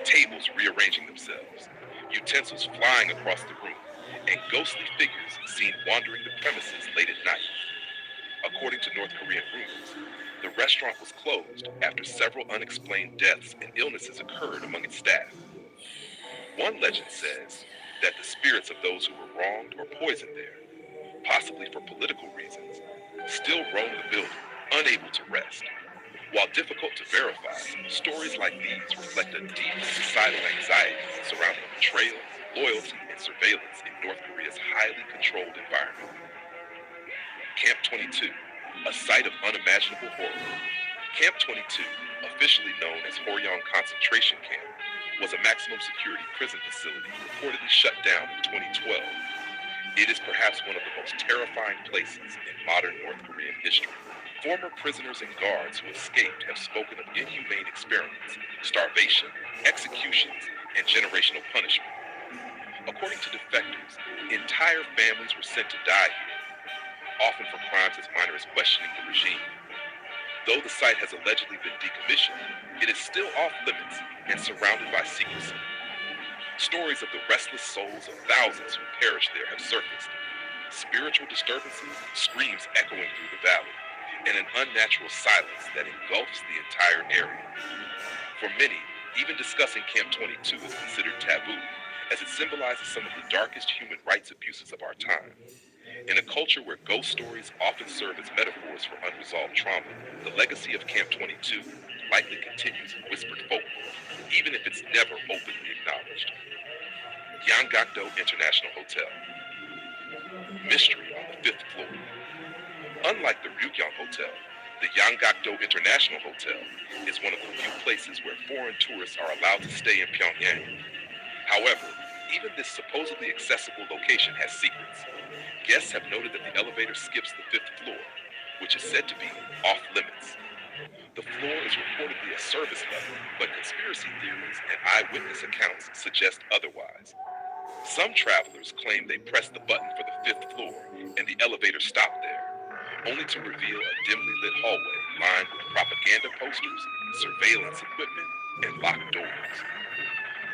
tables rearranging themselves, utensils flying across the room, and ghostly figures seen wandering the premises late at night. According to North Korean rumors, the restaurant was closed after several unexplained deaths and illnesses occurred among its staff. One legend says that the spirits of those who were wronged or poisoned there, possibly for political reasons, still roam the building, unable to rest. While difficult to verify, stories like these reflect a deep societal anxiety surrounding betrayal, loyalty, and surveillance in North Korea's highly controlled environment. Camp 22, a site of unimaginable horror. Camp 22, officially known as Horyong Concentration Camp, was a maximum security prison facility reportedly shut down in 2012. It is perhaps one of the most terrifying places in modern North Korean history. Former prisoners and guards who escaped have spoken of inhumane experiments, starvation, executions, and generational punishment. According to defectors, entire families were sent to die here, often for crimes as minor as questioning the regime. Though the site has allegedly been decommissioned, it is still off limits and surrounded by secrecy. Stories of the restless souls of thousands who perished there have surfaced. Spiritual disturbances, screams echoing through the valley, and an unnatural silence that engulfs the entire area. For many, even discussing Camp 22 is considered taboo, as it symbolizes some of the darkest human rights abuses of our time. In a culture where ghost stories often serve as metaphors for unresolved trauma, the legacy of Camp 22 likely continues in whispered folklore, even if it's never openly acknowledged. Yanggakdo International Hotel. Mystery on the 5th floor. Unlike the Ryugyong Hotel, the Yanggakdo International Hotel is one of the few places where foreign tourists are allowed to stay in Pyongyang. However, even this supposedly accessible location has secrets. Guests have noted that the elevator skips the 5th floor, which is said to be off limits. The floor is reportedly a service level, but conspiracy theories and eyewitness accounts suggest otherwise. Some travelers claim they pressed the button for the 5th floor and the elevator stopped there, only to reveal a dimly lit hallway lined with propaganda posters, surveillance equipment, and locked doors.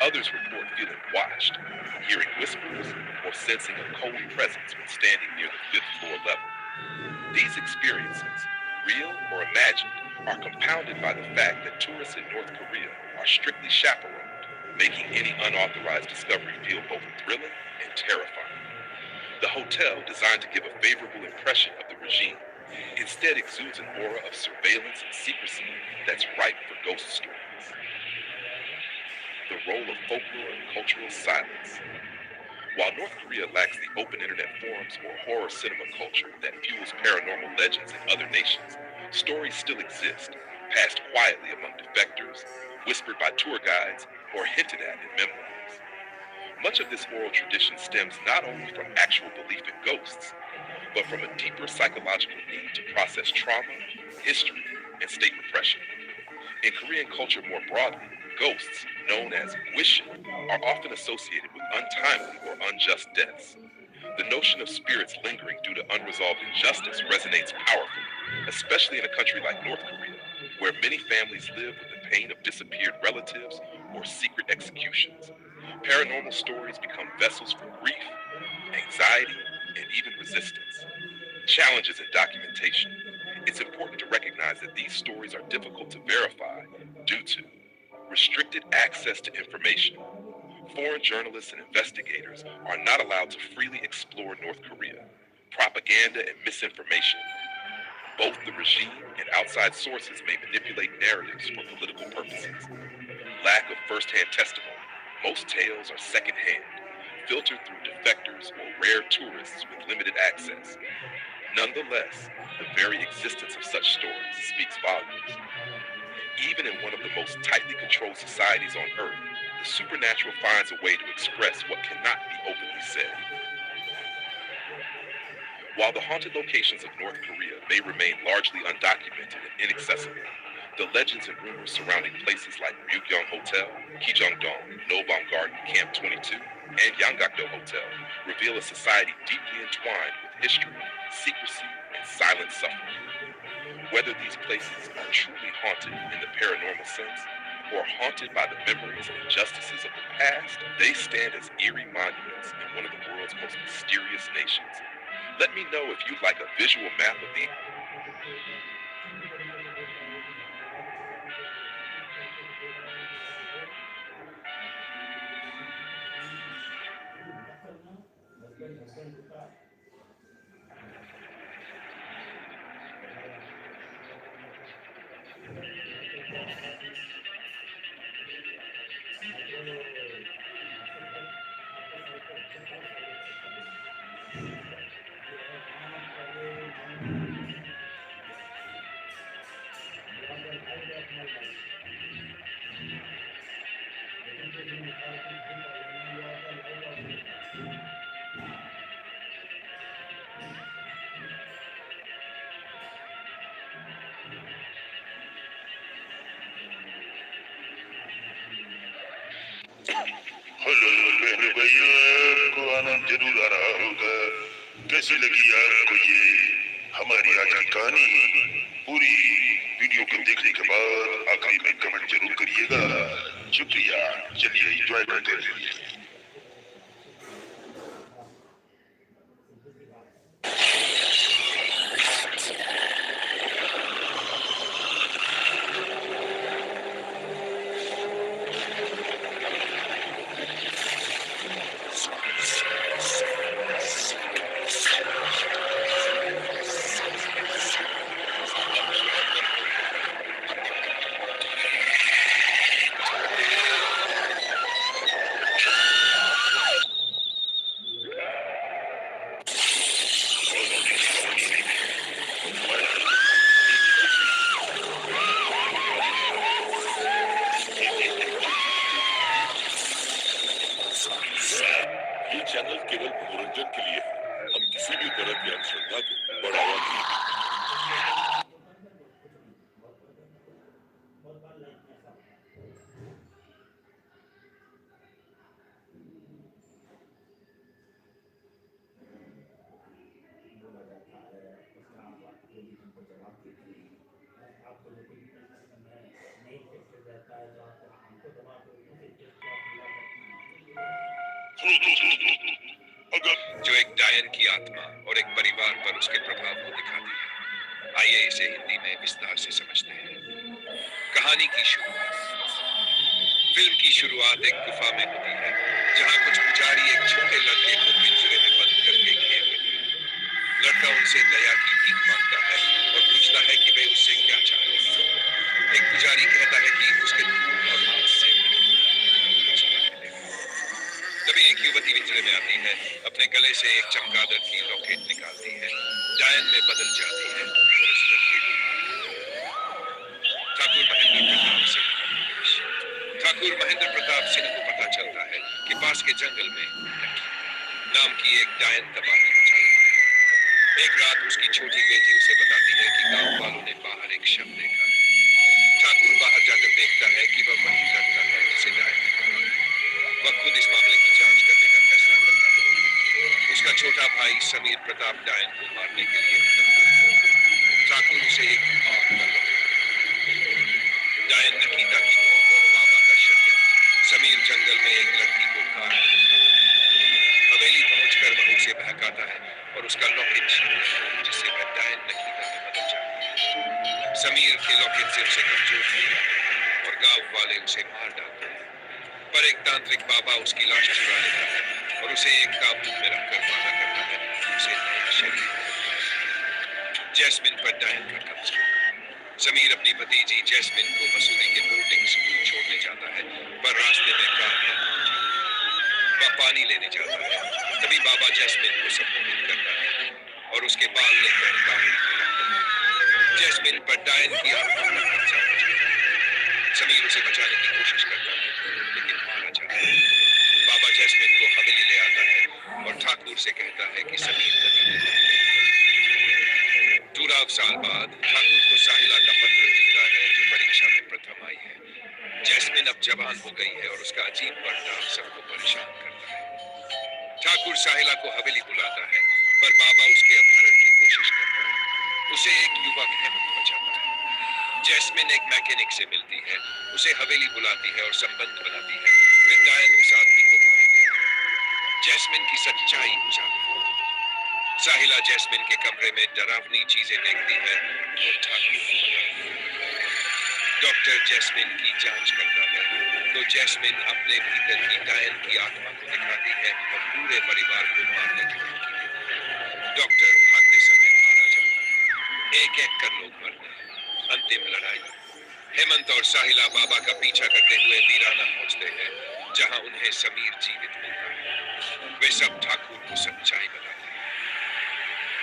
Others report feeling watched, hearing whispers, or sensing a cold presence when standing near the 5th floor level. These experiences, real or imagined, are compounded by the fact that tourists in North Korea are strictly chaperoned, making any unauthorized discovery feel both thrilling and terrifying. The hotel, designed to give a favorable impression of the regime, instead exudes an aura of surveillance and secrecy that's ripe for ghost stories. The role of folklore and cultural silence. While North Korea lacks the open internet forums or horror cinema culture that fuels paranormal legends in other nations, stories still exist, passed quietly among defectors, whispered by tour guides, or hinted at in memoirs. Much of this oral tradition stems not only from actual belief in ghosts, but from a deeper psychological need to process trauma, history, and state repression. In Korean culture more broadly, Ghosts, known as wishing, are often associated with untimely or unjust deaths. The notion of spirits lingering due to unresolved injustice resonates powerfully, especially in a country like North Korea, where many families live with the pain of disappeared relatives or secret executions. Paranormal stories become vessels for grief, anxiety, and even resistance. Challenges in documentation. It's important to recognize that these stories are difficult to verify due to restricted access to information. Foreign journalists and investigators are not allowed to freely explore North Korea. Propaganda and misinformation. Both the regime and outside sources may manipulate narratives for political purposes. Lack of first-hand testimony. Most tales are second-hand, filtered through defectors or rare tourists with limited access. Nonetheless, the very existence of such stories speaks volumes. Even in one of the most tightly controlled societies on Earth, the supernatural finds a way to express what cannot be openly said. While the haunted locations of North Korea may remain largely undocumented and inaccessible, the legends and rumors surrounding places like Ryugyong Hotel, Kijongdong, Nobam Garden, Camp 22, and Yanggakdo Hotel reveal a society deeply entwined with history, secrecy, and silent suffering. Whether these places are truly haunted in the paranormal sense, or haunted by the memories and injustices of the past, they stand as eerie monuments in one of the world's most mysterious nations. Let me know if you'd like a visual map of the hello मेरे भैया को आनंद जरूर आ रहा होगा। कैसी लगी आपको ये हमारी आज की कहानी? पूरी वीडियो को देखने के बाद आखिरी में कमेंट जरूर करिएगा। शुक्रिया। चलिए एंजॉय करते रहिए। ये चैनल केवल मनोरंजन के लिए है। हम किसी भी तरह की अंधश्रद्धा को बढ़ावा नहीं। जो एक डायन की आत्मा और एक परिवार पर उसके प्रभाव को दिखाती है। आइए इसे हिंदी में विस्तार से समझते हैं। कहानी की शुरुआत। फिल्म की शुरुआत एक गुफा में होती है, जहां कुछ पुजारी एक छोटे लड़के को पिंजरे में बंद करके घेर लेते हैं। लड़का उनसे दया की भीख मांगता है और पूछता है कि वे उससे क्या चाहते हैं। एक पुजारी कहता है कि उसके खून और मांस से कुछ न मिलेगा। तभी एक युवती पिंजरे में आती है, अपने गले से एक चमगादड़ की लॉकेट निकालती है, डायन में बदल जाती है और उस लड़के को ठाकुर महेंद्र प्रताप सिंह को पता चलता है कि पास के जंगल में नाम की एक डायन तबाही मचा रही है। एक रात उसकी छोटी बेटी उसे बताती है कि गांव वालों ने बाहर एक शव देखा है। ठाकुर बाहर जाकर देखता है कि वह वही लड़का है वह खुद इस मामले की जांच करने का फैसला करता है। उसका छोटा भाई समीर प्रताप डायन को मारने के लिए निकलता है। ठाकुर उसे एक आग का लॉकेट, डायन नकीता की मौत और बाबा का षड्यंत्र। समीर जंगल में एक लड़की को काट हवेली पहुंचकर वह उसे बहकाता है और उसका लॉकेट छीन लेता है, जिससे वह डायन नकीता की मदद चाहती है। समीर के लॉकेट से उसे कमजोर करता है और गांव वाले उसे मार डालते हैं। पर एक तांत्रिक बाबा उसकी लाश चुरा लेता है और उसे एक ताबूत में रखकर वादा करता है कि उसे नया शरीर मिलेगा। जैस्मिन पर डायन का कब्जा। समीर अपनी भतीजी जैस्मिन को मसूरी के बोर्डिंग स्कूल छोड़ने जाता है, पर रास्ते में कार बंद हो जाती है। वह पानी लेने जाता है, तभी बाबा जैस्मिन को सम्मोहित करता है और उसके बाल लेकर काबू में लाता है। जैस्मिन पर डायन की आत्मा का कब्जा हो जाता है। समीर उसे बचाने की कोशिश करता है, लेकिन मारा जाता है। बाबा जैस्मिन को हवेली ले आता है और ठाकुर से कहता है कि समीर नदी में बह गई। 2 साल बाद ठाकुर को साहिला का पत्र मिलता है, जो परीक्षा में प्रथम आई है। जैस्मिन अब जवान हो गई है और उसका अजीब बर्ताव सबको परेशान करता है। ठाकुर साहिला को हवेली बुलाता है, पर बाबा उसके अपहरण की कोशिश करता है। उसे एक युवक हेमंत बचाता है। जैस्मिन एक मैकेनिक से मिलती है, उसे हवेली बुलाती है और संबंध बनाती है। फिर डायन उस आदमी को मार देता है। जैस्मिन की सच्चाई उजागर होती है। साहिला जैस्मिन के कमरे में डरावनी चीजें देखती है और ठाकुर को बताती है। डॉक्टर जैस्मिन की जांच करता है तो जैस्मिन अपने भीतर की डायन की आत्मा को दिखाती है और पूरे परिवार को मारने की धमकी देती है। डॉक्टर भागते समय मारा जाता है। एक एक कर लोग मरते हैं। अंतिम लड़ाई। हेमंत और साहिला बाबा का पीछा करते हुए वीराना पहुंचते हैं, जहां उन्हें समीर जीवित मिलता है। वे सब ठाकुर को सच्चाई बताते हैं।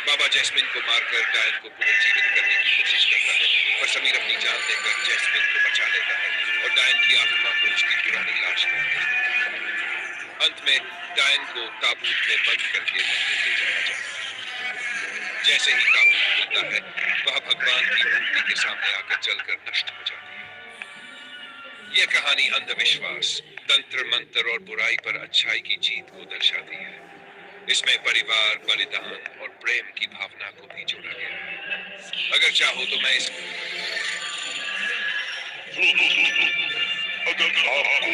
बाबा जैस्मिन को मारकर डायन को पुनर्जीवित करने की कोशिश करता है, पर समीर अपनी जान देकर जैस्मिन को बचा लेता है और डायन की आत्मा को उसकी पुरानी लाश में भेज देता है। अंत में डायन को ताबूत में बंद करके मंदिर ले जाया जाता है। जैसे ही ताबूत खुलता है, वह भगवान की मूर्ति के सामने आकर जलकर नष्ट हो जाती है। यह कहानी अंधविश्वास, तंत्र मंत्र और बुराई पर अच्छाई की जीत को दर्शाती है। इसमें परिवार, बलिदान और प्रेम की भावना को भी जोड़ा गया है। अगर चाहो तो मैं इस अगर आपको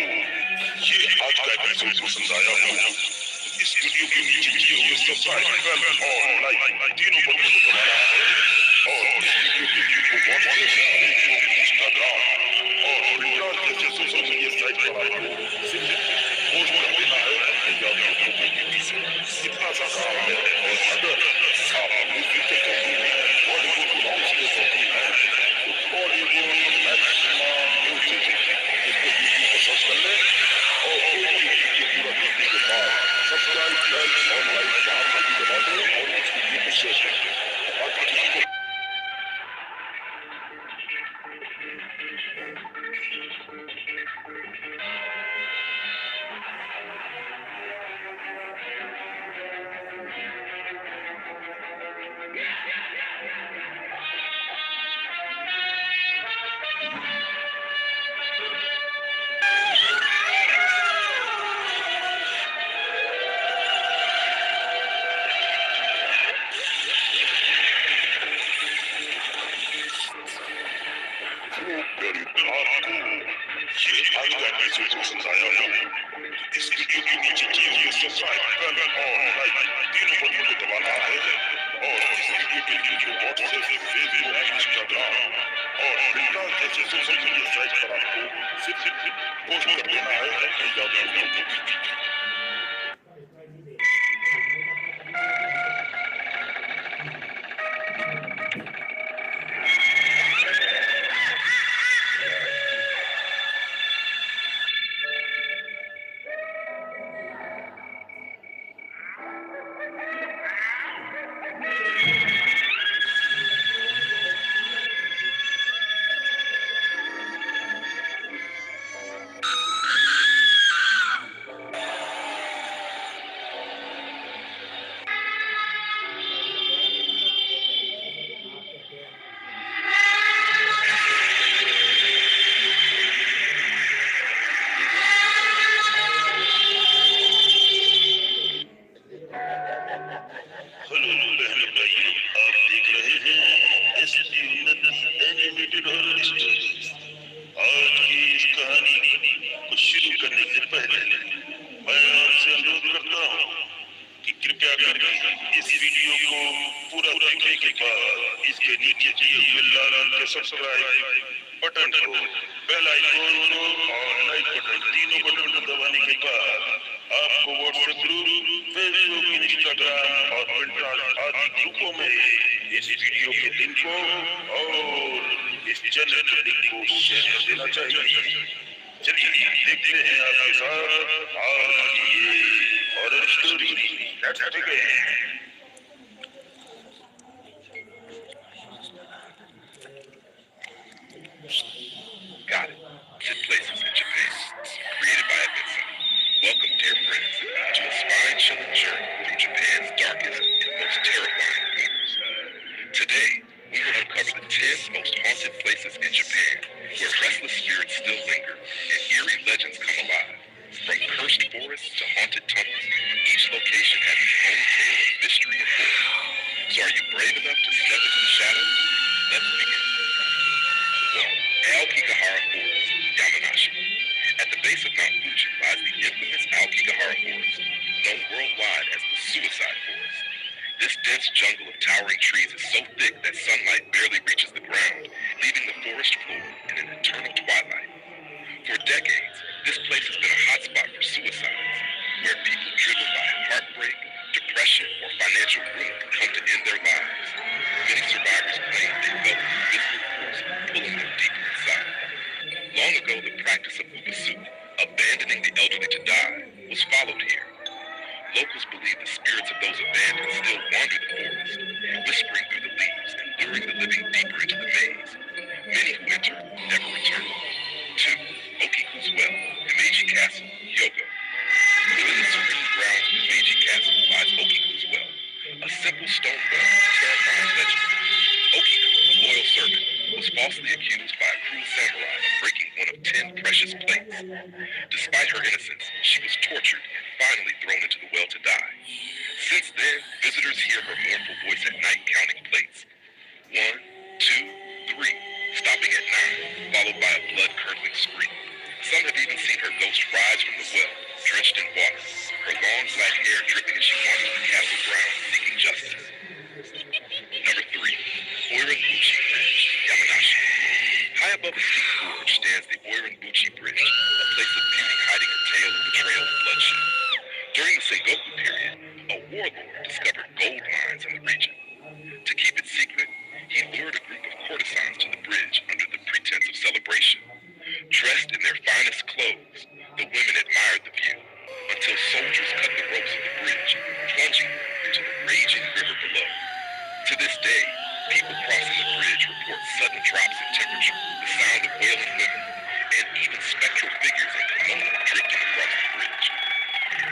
ये आज का एपिसोड पसंद आया हो, इस वीडियो के नीचे दिए हुए सब्सक्राइब बेल और लाइक तीनों बटनों को दबाना है और इस वीडियो के लिंक को व्हाट्सएप, फेसबुक, इंस्टाग्राम और ट्विटर जैसे सोशल मीडिया साइट पर आपको सिर्फ पोस्ट कर देना है या दोस्तों के बीच। इतना सा काम है। और अगर आप म्यूजिक के शौकीन हैं, बॉलीवुड सॉन्ग्स के शौकीन हैं, तो बॉलीवुड मैक्सिमम म्यूजिक इसको यूट्यूब पर सर्च कर लें और कोई भी वीडियो पूरा देखने के बाद सब्सक्राइब बेल और लाइक का बटन दबा दें और इस वीडियो को शेयर करें ताकि किसी को आपको ये आज का एपिसोड पसंद आया हो, इस वीडियो के नीचे दिए हुए सब्सक्राइब बेल और लाइक तीनों बटनों को दबाना है और इस वीडियो के लिंक को व्हाट्सएप, फेसबुक, इंस्टाग्राम और ट्विटर जैसे सोशल मीडिया साइट पर आपको सिर्फ पोस्ट कर देना है ताकि ज्यादा लोगों को दिखे। कृपया करके इस वीडियो को पूरा देखने के बाद इसके नीचे दिए हुए लाल रंग के सब्सक्राइब बटन को, बेल आइकन को और लाइक बटन, तीनों बटन को दबाने के बाद आपको व्हाट्सएप ग्रुप, फेसबुक, इंस्टाग्राम और पिंटरेस्ट आदि ग्रुपों में इस वीडियो के लिंक को और इस चैनल के लिंक को शेयर कर देना चाहिए। चलिए देखते हैं आपके साथ आज की ये horror story. Let's begin. Got it. Sit places in Japan, created by Aisa. Welcome, dear friends, to a spine-chilling journey through Japan's darkest and most terrifying corners. Today, we will uncover the 10 most haunted places in Japan, where restless spirits still linger and eerie legends come alive. From cursed forests to haunted tunnels, each location has its own tale of mystery and horror. So are you brave enough to step into the shadows? Let's begin. 1. Aokigahara Forest, Yamanashi. At the base of Mount Fuji lies the infamous Aokigahara Forest, known worldwide as the Suicide Forest. This dense jungle of towering trees is so thick that sunlight barely reaches the ground, leaving the forest floor in an eternal twilight. For decades, this place has been a hotspot for suicides, where people driven by heartbreak, depression, or financial ruin come to end their lives. Many survivors claim they felt an invisible force pulling them deeper inside. Long ago, the practice of ubasuki, abandoning the elderly to die, was followed here. Locals believe the spirits of those abandoned still wander the forest, whispering through the leaves and luring the living deeper into the maze. Many who enter never return. 2. Okiku's Well, Himeji Castle, Hyogo. Within the serene grounds of Himeji Castle lies Okiku's Well, a simple stone well with a terrifying legend. Okiku, a loyal servant, was falsely accused by a cruel samurai of breaking one of 10 precious plates. Despite her innocence, she was tortured and finally thrown into the well to die. Since then, visitors hear her mournful voice at night counting plates. 1, 2, 3, stopping at 9, followed by a blood-curdling scream. Some have even seen her ghost rise from the well, drenched in water, her long black hair dripping as she wanders the castle grounds seeking justice. Number 3, Oiranbuchi Bridge, Yamanashi. High above a steep gorge stands the Oiranbuchi Bridge, a place of beauty hiding a tale of betrayal and bloodshed. During the Sengoku period, a warlord discovered gold mines in the region. To keep it secret, he lured a group of courtesans to the bridge under the pretense of celebration. Dressed in their finest clothes, the women admired the view until soldiers cut the ropes of the bridge, plunging them into the raging river below. To this day, people crossing the bridge report sudden drops in temperature, the sound of wailing women, and even spectral figures in kimono drifting across the bridge.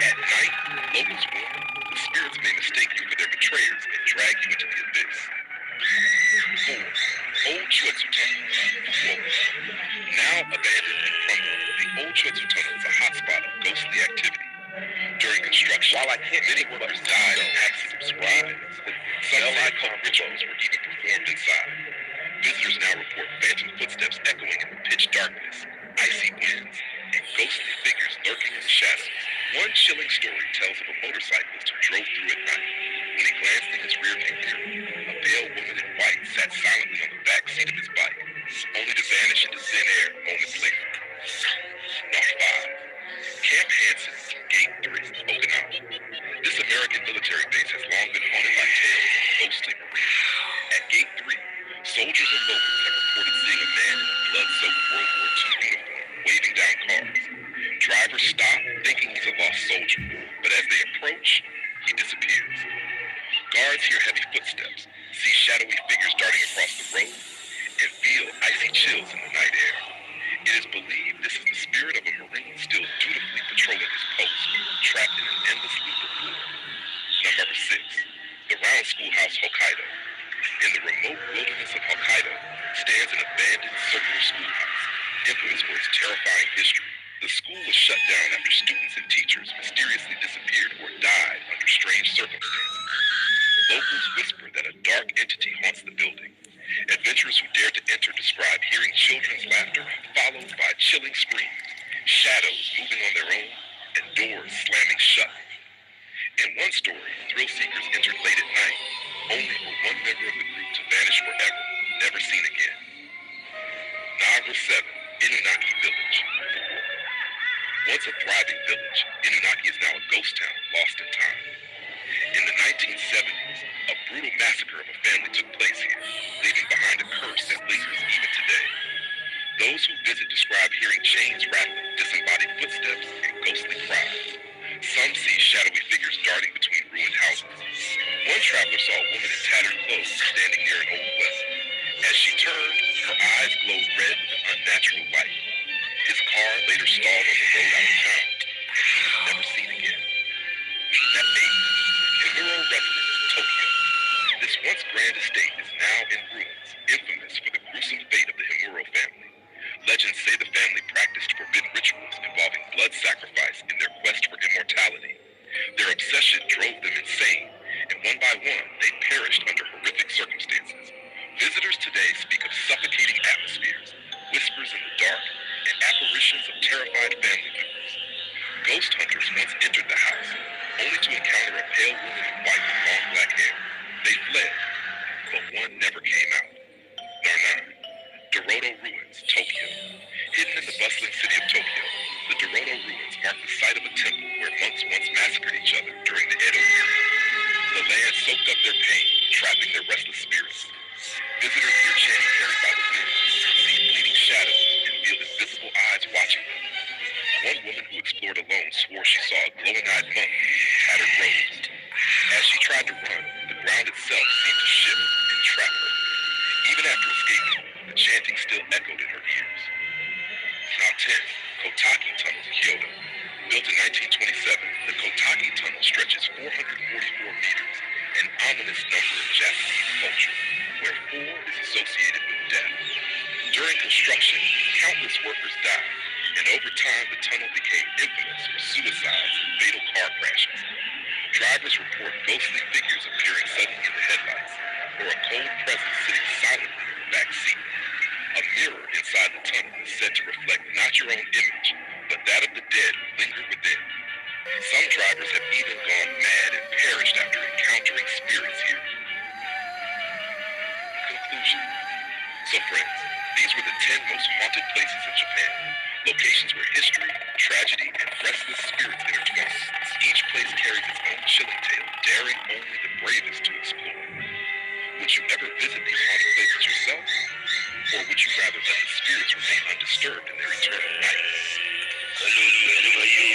At night, locals warn the spirits may mistake you for their betrayers and drag you into the abyss. 4. Old Chuetsu Tunnel, Fukuoka. Now abandoned and crumbling, the old Chuetsu Tunnel is a hotspot of ghostly activity. During construction, many workers died in acts of scribes. Some occult rituals were even performed inside. Visitors now report phantom footsteps echoing in the pitch darkness, icy winds, and ghostly figures lurking in the shadows. One chilling story tells of a motorcyclist who drove through at night. When he glanced in his rearview mirror, a pale woman in white sat silently on the back seat of his bike, only to vanish into thin air moments later. Number 5. Camp Hansen, Gate 3, Okinawa. This American military base has long been haunted by tales of ghostly marines. At Gate 3, soldiers and locals have reported seeing a man in a blood-soaked World War II uniform waving down cars. Drivers stop, thinking he's a lost soldier, but as they approach, he disappears. Guards hear heavy footsteps, see shadowy figures darting across the road, and feel icy chills in the night air. It is believed this is the spirit of a Marine still dutifully patrolling his post, trapped in an endless loop of war. Number 6. The Round Schoolhouse, Hokkaido. In the remote wilderness of Hokkaido stands an abandoned circular schoolhouse, infamous for its terrifying history. The school was shut down after students and teachers mysteriously disappeared or died under strange circumstances. Locals whisper that a dark entity haunts the building. Adventurers who dare to enter describe hearing children's laughter followed by chilling screams, shadows moving on their own, and doors slamming shut. In one one story, thrill seekers entered late at night, only for one member of the group to vanish forever, never seen again. Number 7, Unati Village. Once a thriving village, Unati is now a ghost town lost in time. In the 1970s, a brutal massacre of a family took place here, leaving behind a curse that lingers even today. Those who visit describe hearing chains rattling, disembodied footsteps, and ghostly cries. Some see shadowy figures darting between ruined houses. One traveler saw a woman in tattered clothes standing near an old well. As she turned, her eyes glowed red with an unnatural light. His car later stalled on the road out of town, and he was never seen again. At 8, Himuro residence, Tokyo. This once grand estate is now in ruins, infamous for the gruesome fate of the Himuro family. Legends say the family practiced forbidden rituals involving blood sacrifice in their quest for immortality. Their obsession drove them insane, and one by one, they perished under horrific circumstances. Visitors today speak of suffocating atmospheres, whispers in the dark, and apparitions of terrified family members. Ghost hunters once entered the house, only to encounter a pale woman in white with long black hair. They fled, but one never came out. Number 9, Dorodo Ruins, Tokyo. Hidden in the bustling city of Tokyo, the Dorodo Ruins mark the site of a temple where monks once massacred each other during the Edo period. The land soaked up their pain, trapping their restless spirits. Visitors hear chanting carried by the wind, see fleeting shadows, and feel invisible eyes watching them. One woman who explored alone swore she saw a glowing-eyed monk with tattered robes. As she tried to run, the ground itself seemed to shift and trap her. Even after escaping, the chanting still echoed in her ears. Now 10, Kotaki Tunnel, Kyoto. Built in 1927, the Kotaki Tunnel stretches 444 meters, an ominous number in Japanese culture, where 4 is associated with death. During construction, countless workers died, and over time the tunnel became infamous for suicides and fatal car crashes. Drivers report ghostly figures appearing suddenly in the headlights, or a cold presence sitting silently in the back seat. A mirror inside the tunnel is said to reflect not your own image, but that of the dead who linger within. Some drivers have even gone mad and perished after encountering spirits here. Conclusion. So friends, these were the 10 most haunted places in Japan. Locations where history, tragedy, and restless spirits intertwine. Each place carries its own chilling tale, daring only the bravest to explore. Would you ever visit these haunted places yourself? Or would you rather let the spirits remain undisturbed in their eternal night? Hello मेरे भाइयों,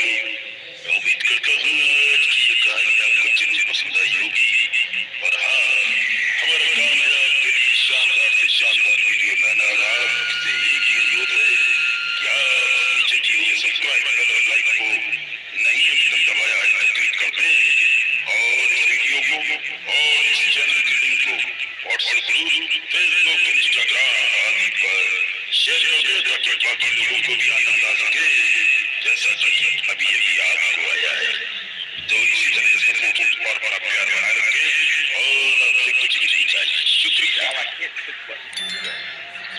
मैं उम्मीद करता हूँ आज की ये कहानी आपको जरूर पसंद आई होगी। और हाँ, हमारा काम है आपके लिए शानदार से शानदार वीडियो लाना, और आपसे एक ही अनुरोध है कि आप नीचे की हुई सब्सक्राइब बटन और लाइक को नहीं अभी तक दबाया है तो क्लिक कर दें, और इस वीडियो को और इस चैनल के लिंक को व्हाट्सएप ग्रुप, फेसबुक, इंस्टाग्राम आदि पर शेयर कर दें ताकि बाकी लोगों को भी आनंद आ सके जैसा कि अभी अभी आपको आया है। तो इसी तरह सपोर्ट और बड़ा प्यार बनाए रखें, और आपसे कुछ नहीं चाहिए। शुक्रिया।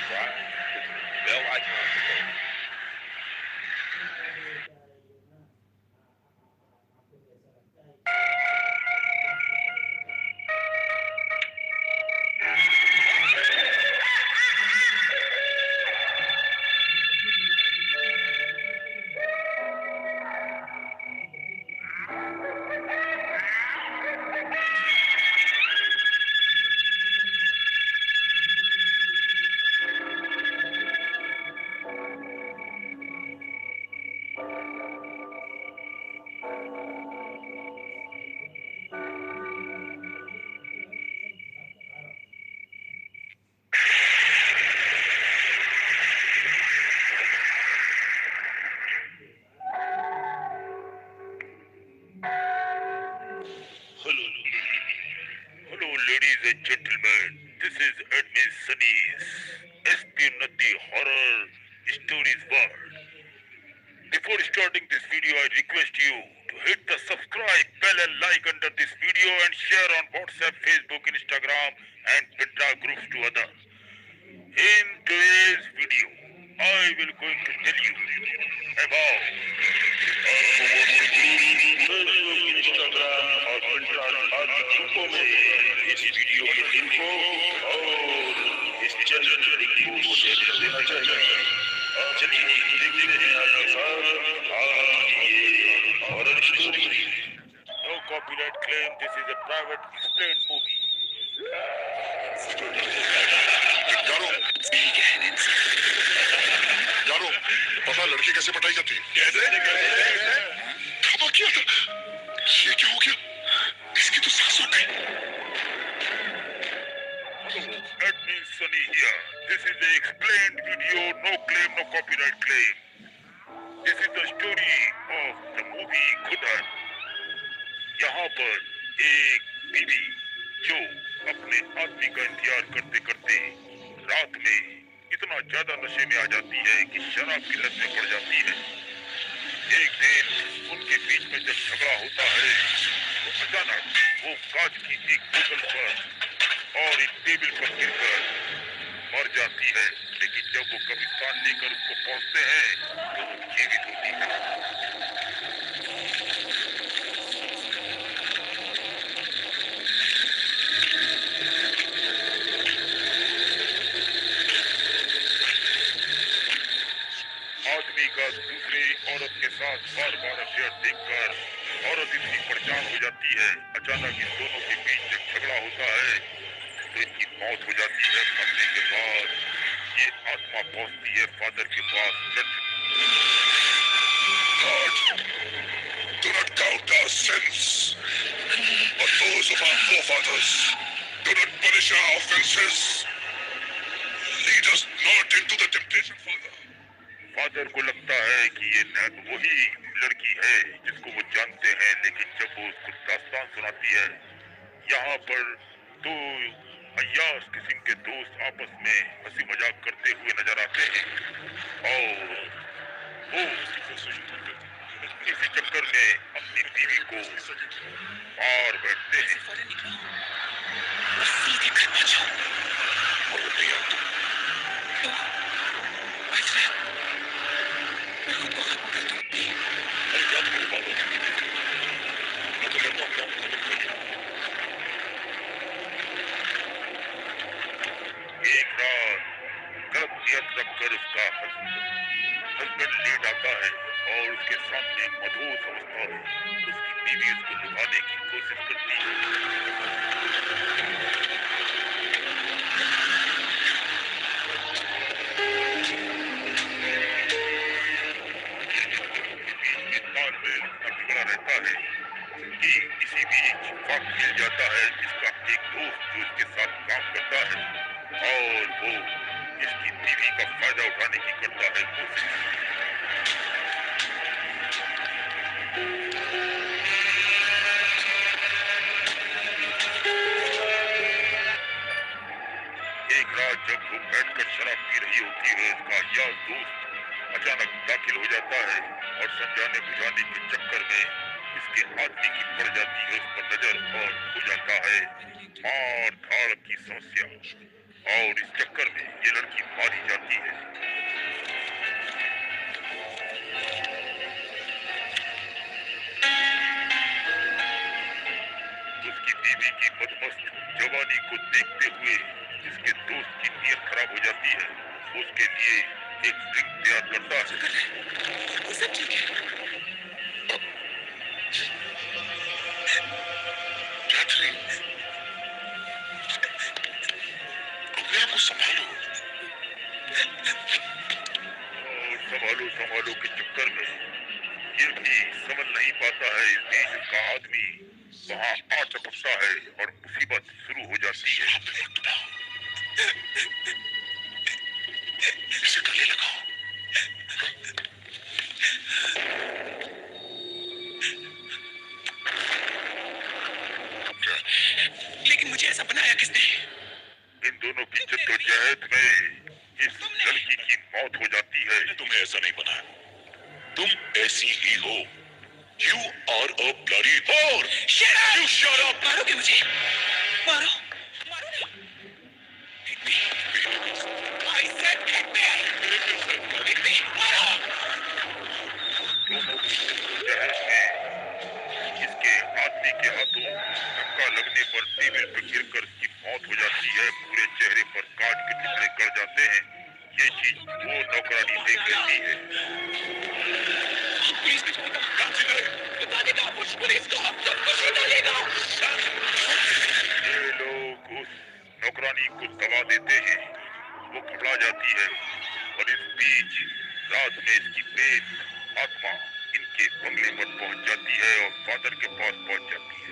Subscribe, bell icon below. Hello, ladies and gentlemen. This is Admin Sunny's Sp Unati Horror Stories world. Before starting this video, I request you to hit the subscribe bell and like under this video and share on WhatsApp, Facebook, Instagram, and Pinterest groups to others. In today's video, I will going to tell you about Instagram और Twitter और ग्रुपों में इस video के link को और इस channel के link को शेयर कर देना चाहिए। चलिए देखते हैं आपके साथ आज ये horror story. No copyright claim. This is a private explained movie. यारो, पता लड़की कैसे पटाई जाती है? धमा किया था। ये क्या हो गया? इसकी तो सांस रुक गई। That means Sunny here. This is the explained video. No claim, no copyright claim. This is the story of the movie खुदान। यहाँ पर एक बीवी जो अपने आदमी का इंतजार करते करते रात में इतना ज्यादा नशे में आ जाती है कि शराब की लत में पड़ जाती है। एक दिन उनके बीच में जब झगड़ा होता है तो अचानक वो कांच की एक बोतल पर और एक टेबल पर गिरकर मर जाती है। लेकिन जब वो कब्रिस्तान लेकर उसको पहुंचते हैं तो वो जीवित होती है। आदमी का दूसरे औरत के साथ बार बार अफेयर देखकर औरत इतनी परेशान हो जाती है। अचानक इन दोनों के बीच जब झगड़ा होता है तो इनकी मौत हो जाती है। मरने के बाद ये आत्मा पहुंचती है फादर के पास। God, do not count our sins, but those of our forefathers. Do not punish our offenses. Lead us not into the temptation, Father. Father को लगता है कि ये वही लड़की है जिसको वो जानते हैं। लेकिन जब वो उसको दास्तान सुनाती है, यहाँ पर दो अय्याश किस्म के दोस्त आपस में हंसी मजाक करते हुए नजर आते हैं और वो इसी चक्कर में अपनी बीवी को मार बैठते हैं। एक रात गलत नियत रखकर उसका हस्बैंड लेट आता है और उसके सामने मधुर अवस्था में उसकी बीवी उसको लुभाने की कोशिश करती है। तालमेल बिगड़ा रहता है कि इसी बीच वक्त मिल जाता है जिसका एक दोस्त जो इसके साथ काम करता है और वो इसकी बीवी का फायदा उठाने की करता है कोशिश। एक रात जब वो बैठकर शराब पी रही होती है, उसका यार दोस्त अचानक दाखिल हो जाता है और समझाने बुझाने के चक्कर में इसके आदमी की पड़ जाती है उस पर नजर और हो जाता है मार धाड़ की समस्या और इस चक्कर में ये लड़की मारी जाती है। उसकी बीवी की मदमस्त जवानी को देखते हुए इसके दोस्त की नीयत खराब हो जाती है। उसके लिए एक ड्रिंक तैयार करता है। सब ठीक है। क्या ड्रिंक? अपने आप को संभालो। और संभालो के चक्कर में ये भी समझ नहीं पाता है इस बीच उसका आदमी वहाँ आ चपकता है और मुसीबत शुरू हो जाती है। इसे गले लगाओ। लेकिन मुझे ऐसा बनाया किसने? इन दोनों की जद्दोजहद में इस लड़की की मौत हो जाती है। तुम्हें ऐसा नहीं बनाया, तुम ऐसी ही हो। You are a bloody whore. Shut up! You shut up. मारोगे मुझे? मारो नहीं। Hit me. I said hit me. और टेबल पर गिरकर उसकी मौत हो जाती है, पूरे चेहरे पर काट के टुकड़े कर जाते हैं। ये चीज वो नौकरानी देख लेती है। पुलिस को बता देगा, पुलिस को सब कुछ बता देगा। ये लोग उस नौकरानी को दबा देते हैं, वो घबरा जाती है और इस बीच रात में इसकी प्रेत आत्मा इनके बंगले पर पहुंच जाती है और फादर के पास पहुंच जाती है।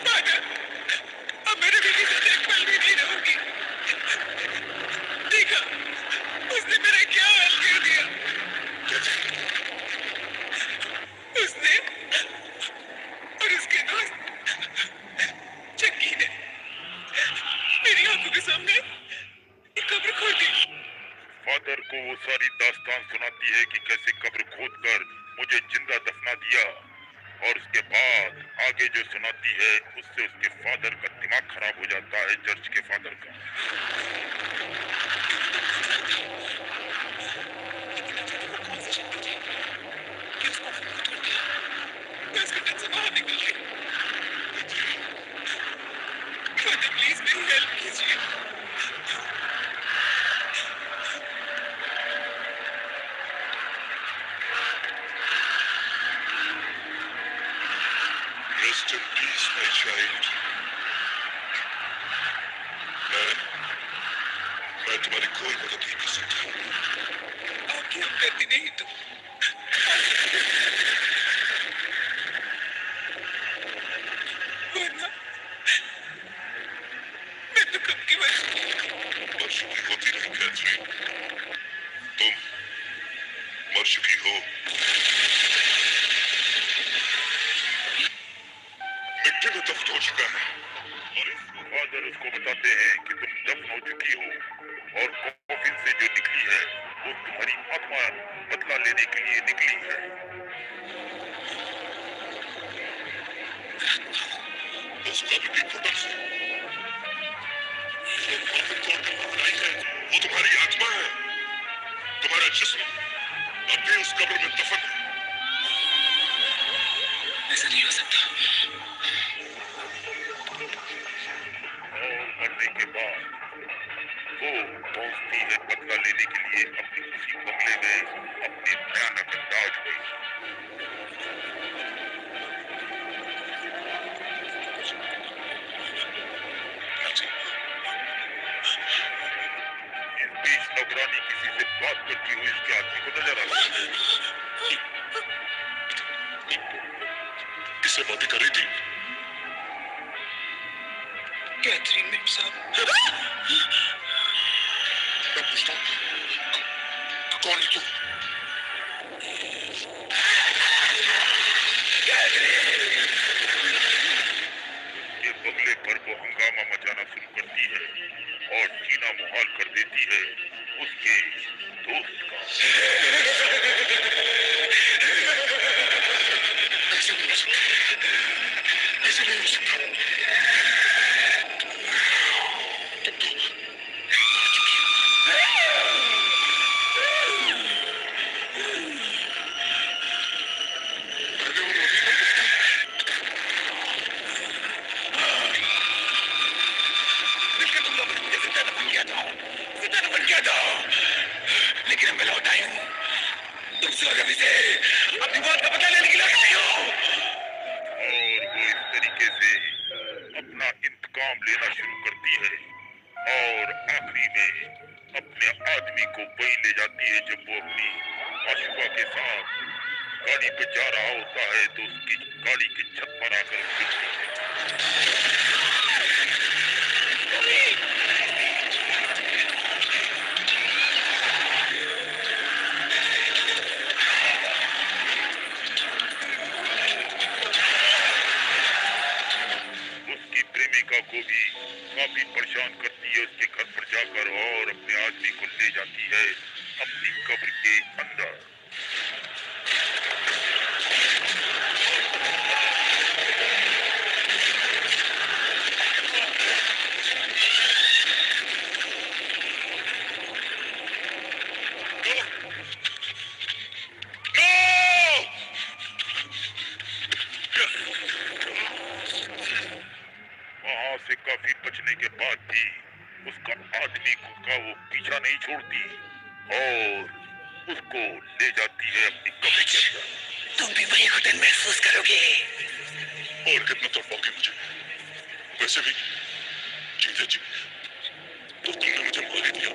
फादर, अब मेरे बेटी से एक पल भी नहीं रहूंगी। देखा, उसने मेरा क्या हाल कर दिया। उसने और उसके दोस्त चक्की ने मेरी आंखों के सामने एक कब्र खोद दी। फादर को वो सारी दास्तान सुनाती है कि कैसे कब्र खोदकर मुझे जिंदा दफना दिया, और उसके बाद आगे जो सुनाती है उससे उसके फादर का दिमाग खराब हो जाता है, चर्च के फादर का। प्लीज मेरी हेल्प कीजिए। Rest in peace, my child. मैं तुम्हारी कोई मदद नहीं कर सकता। आपकी हमदर्दी नहीं तो वरना मैं तो कब की मर चुकी होती नहीं कैथरीन, तुम मर चुकी हो। मिट्टी में दफन हो चुका है। और इस फादर उसको बताते हैं कि तुम दफन हो चुकी हो और कॉफिन से जो निकली है वो तुम्हारी आत्मा बदला लेने के लिए निकली है। उस कब्र की घुटन से जो कॉफिन तोड़ कर बनाई है वो तुम्हारी आत्मा है। तुम्हारा जिस्म अब भी उस कब्र में दफन है। ऐसा नहीं हो सकता। और मरने के बाद वो पहुंचती है बदला लेने के लिए अपने उसी बंगले में अपने भयानक अंदाज में। इस बीच नौकरानी किसी से बात करती हुई इसके आदमी को नजर आती है। किससे बातें कर रही थी? कैथरीन मेम साहब। मैं पूछता हूँ, कौन है तू? ये बंगले पर वो हंगामा मचाना शुरू करती है और जीना मुहाल कर देती है उसके दोस्त का। ऐसे नहीं हो सकता, ऐसे नहीं हो सकता। लेकिन मैं लौट आई हूँ तुमसे और अभी से अपनी बात का पता लेने के लिए आई हूँ। और वो इस तरीके से अपना इंतकाम लेना शुरू करती है और आखिरी में अपने आदमी को वहीं ले जाती है जब वो अपनी माशुका के साथ गाड़ी पे जा रहा होता है तो उसकी गाड़ी की छत पर आकर गिरती है। उसकी प्रेमिका को भी काफी परेशान करती है उसके घर पर जाकर और अपने आदमी को ले जाती है अपनी कब्र के अंदर। से काफी बचने के बाद भी उसका आदमी का वो पीछा नहीं छोड़ती और उसको ले जाती है अपनी कब्र के अंदर। तुम भी वही घुटन महसूस करोगे। और कितना तड़पाओगे मुझे? वैसे भी जीते जी तो तुमने मुझे मार ही दिया।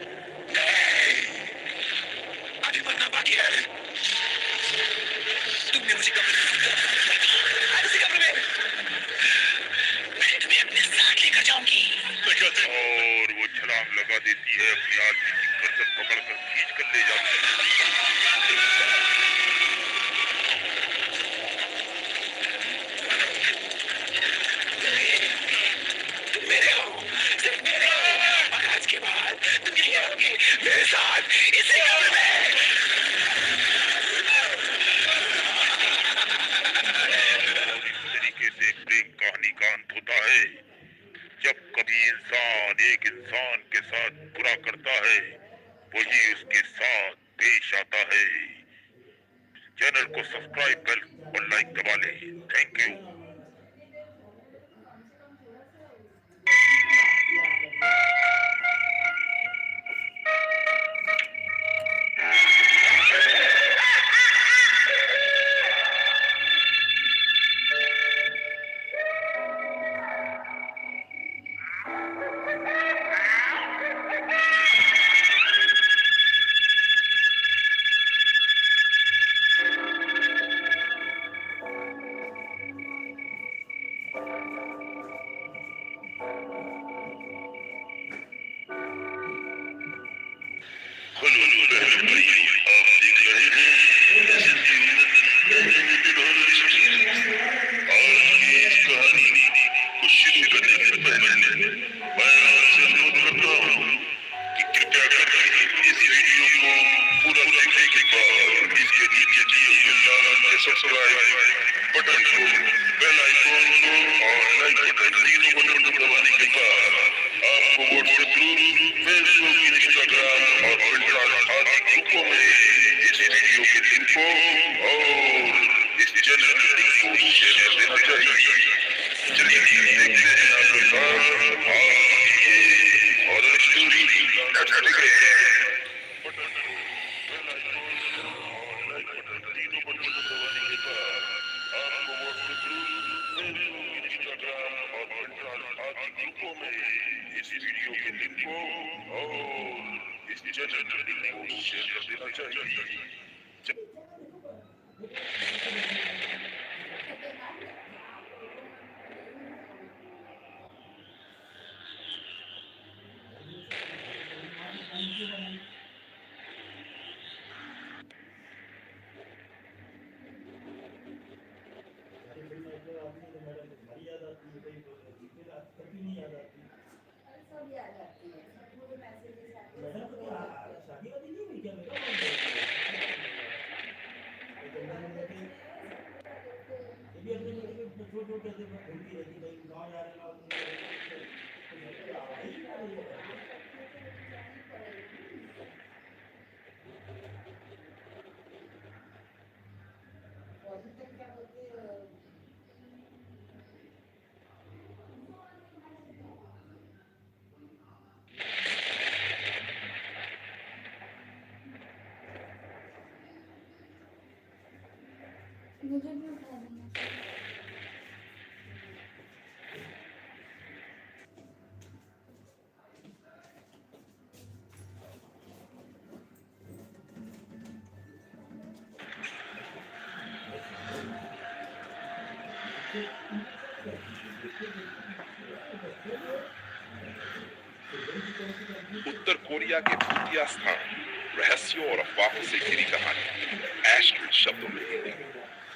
अभी मरना बाकी है। तुमने मुझे कब्र में आज उसी कब्र में मैं तुम्हें अपने साथ लेकर जाऊंगी। और वो छलांग लगा देती है, अपने आदमी की गर्दन पकड़कर खींच कर ले जाती है। तुम मेरे हो, सिर्फ मेरे हो, और आज के बाद तुम यही रहोगे मेरे साथ इसी कब्र में। इस तरीके से प्रेम कहानी का अंत होता है। जब कभी इंसान एक इंसान के साथ बुरा करता है, वही उसके साथ पेश आता है। चैनल को सब्सक्राइब कर और लाइक दबा ले। Thank you. सब्सक्राइब बटन को, बेल आइकॉन को और लाइक बटन, तीनों बटन को दबाने के बाद आपको व्हाट्सएप ग्रुप, फेसबुक, इंस्टाग्राम और ट्विटर आदि ग्रुपों में इस वीडियो के लिंक को और इस चैनल के लिंक को शेयर कर देना चाहिए। चलिए देखते हैं आपके साथ horror story let's begin. Button को, बेल आइकॉन और लाइक बटन, तीनों बटन को दबाने के बाद आपको व्हाट्सएप ग्रुप, फेसबुक, इंस्टाग्राम और ट्विटर आदि ग्रुपों में इस वीडियो के लिंक को और इस चैनल के लिंक को शेयर कर देना चाहिए। मुझे भी उठा देना। उत्तर कोरिया के भूतिया स्थान, रहस्यों और अफवाहों से घिरी कहानी, एस्ट्रिड शब्दों में हिंदी।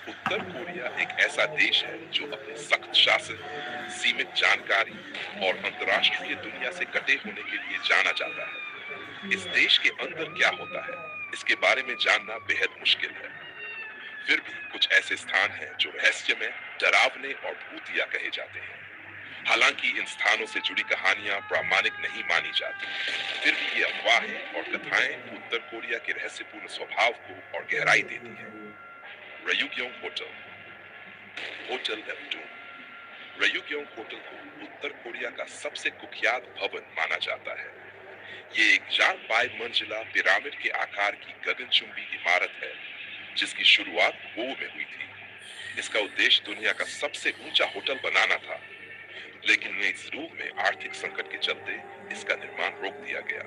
उत्तर कोरिया एक ऐसा देश है जो अपने सख्त शासन, सीमित जानकारी और अंतर्राष्ट्रीय दुनिया से कटे होने के लिए जाना जाता है। इस देश के अंदर क्या होता है, इसके बारे में जानना बेहद मुश्किल है। फिर भी कुछ ऐसे स्थान हैं जो रहस्य में डरावने और भूतिया कहे जाते हैं। हालांकि इन स्थानों से जुड़ी कहानियां प्रामाणिक नहीं मानी जाती, फिर भी ये अफवाहें और कथाएं उत्तर कोरिया के रहस्यपूर्ण स्वभाव को और गहराई देती हैं। रयुग्योंग होटल, होटल एफ2। रयुग्योंग होटल को उत्तर कोरिया का सबसे कुख्यात भवन माना जाता है। ये एक 5 मंजिला पिरामिड के आकार की गगनचुंबी इमारत है जिसकी शुरुआत गोवा में हुई थी। इसका उद्देश्य दुनिया का सबसे ऊंचा होटल बनाना था, लेकिन 19 में आर्थिक संकट के चलते इसका निर्माण रोक दिया गया।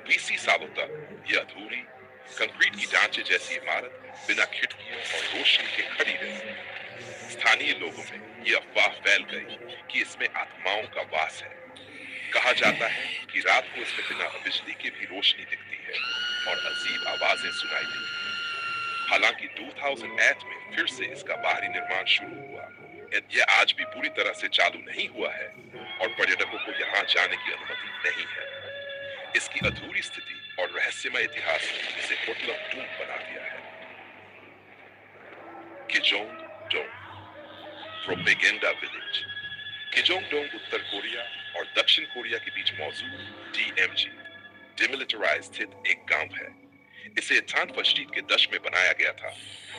20 सालों तक यह अधूरी कंक्रीट की ढांचे जैसी इमारत बिना खिड़कियों और रोशनी के खड़ी रही। स्थानीय लोगों में यह अफवाह फैल गई कि इसमें आत्माओं का वास है। कहा जाता है कि रात को इसमें बिना बिजली के भी रोशनी दिखती है और अजीब आवाजें सुनाई देती हैं। हालांकि 2008 में फिर से इसका बाहरी निर्माण शुरू हुआ। यह आज भी पूरी तरह से चालू नहीं हुआ है और पर्यटकों को यहाँ जाने की अनुमति नहीं है। इसकी अधूरी स्थिति और रहस्यमय इतिहास ने इसे होटल ऑफ डूम बना दिया है। किजोंग डोंग प्रोपेगेंडा विलेज। किजोंग डोंग उत्तर कोरिया और दक्षिण कोरिया के बीच मौजूद DMZ डिमिलिटराइज्ड स्थित एक गांव है। इसे थानफस्टीट के दश में बनाया गया था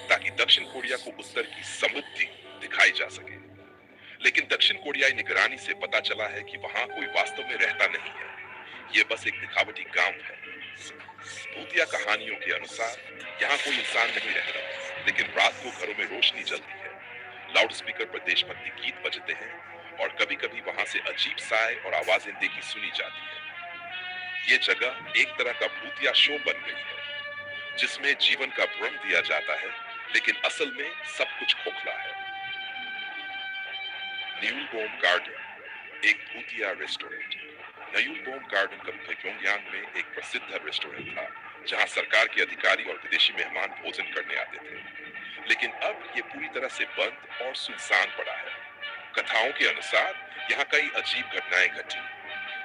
ताकि दक्षिण कोरिया को उत्तर की समृद्धि दिखाई जा सके। लेकिन दक्षिण कोरियाई निगरानी से पता चला है कि वहां कोई वास्तव में रहता नहीं है। यह बस एक दिखावटी गांव है। भूतिया कहानियों के अनुसार यहाँ कोई इंसान नहीं रहता, लेकिन रात को घरों में रोशनी जलती है, लाउडस्पीकर पर देशभक्ति गीत बजते हैं और कभी-कभी वहां से अजीब साए और आवाजें देखी सुनी जाती है। ये जगह एक तरह का भूतिया शो बन गई है जिसमें जीवन का भ्रम दिया जाता है, लेकिन असल में सब कुछ खोखला है। न्यूलबोम गार्डन एक भूतिया रेस्टोरेंट। न्यूलबोम गार्डन प्योंगयांग में एक प्रसिद्ध रेस्टोरेंट था जहां सरकार के अधिकारी और विदेशी मेहमान भोजन करने आते थे, लेकिन अब ये पूरी तरह से बंद और सुनसान पड़ा है। कथाओं के अनुसार यहाँ कई अजीब घटनाएं घटी,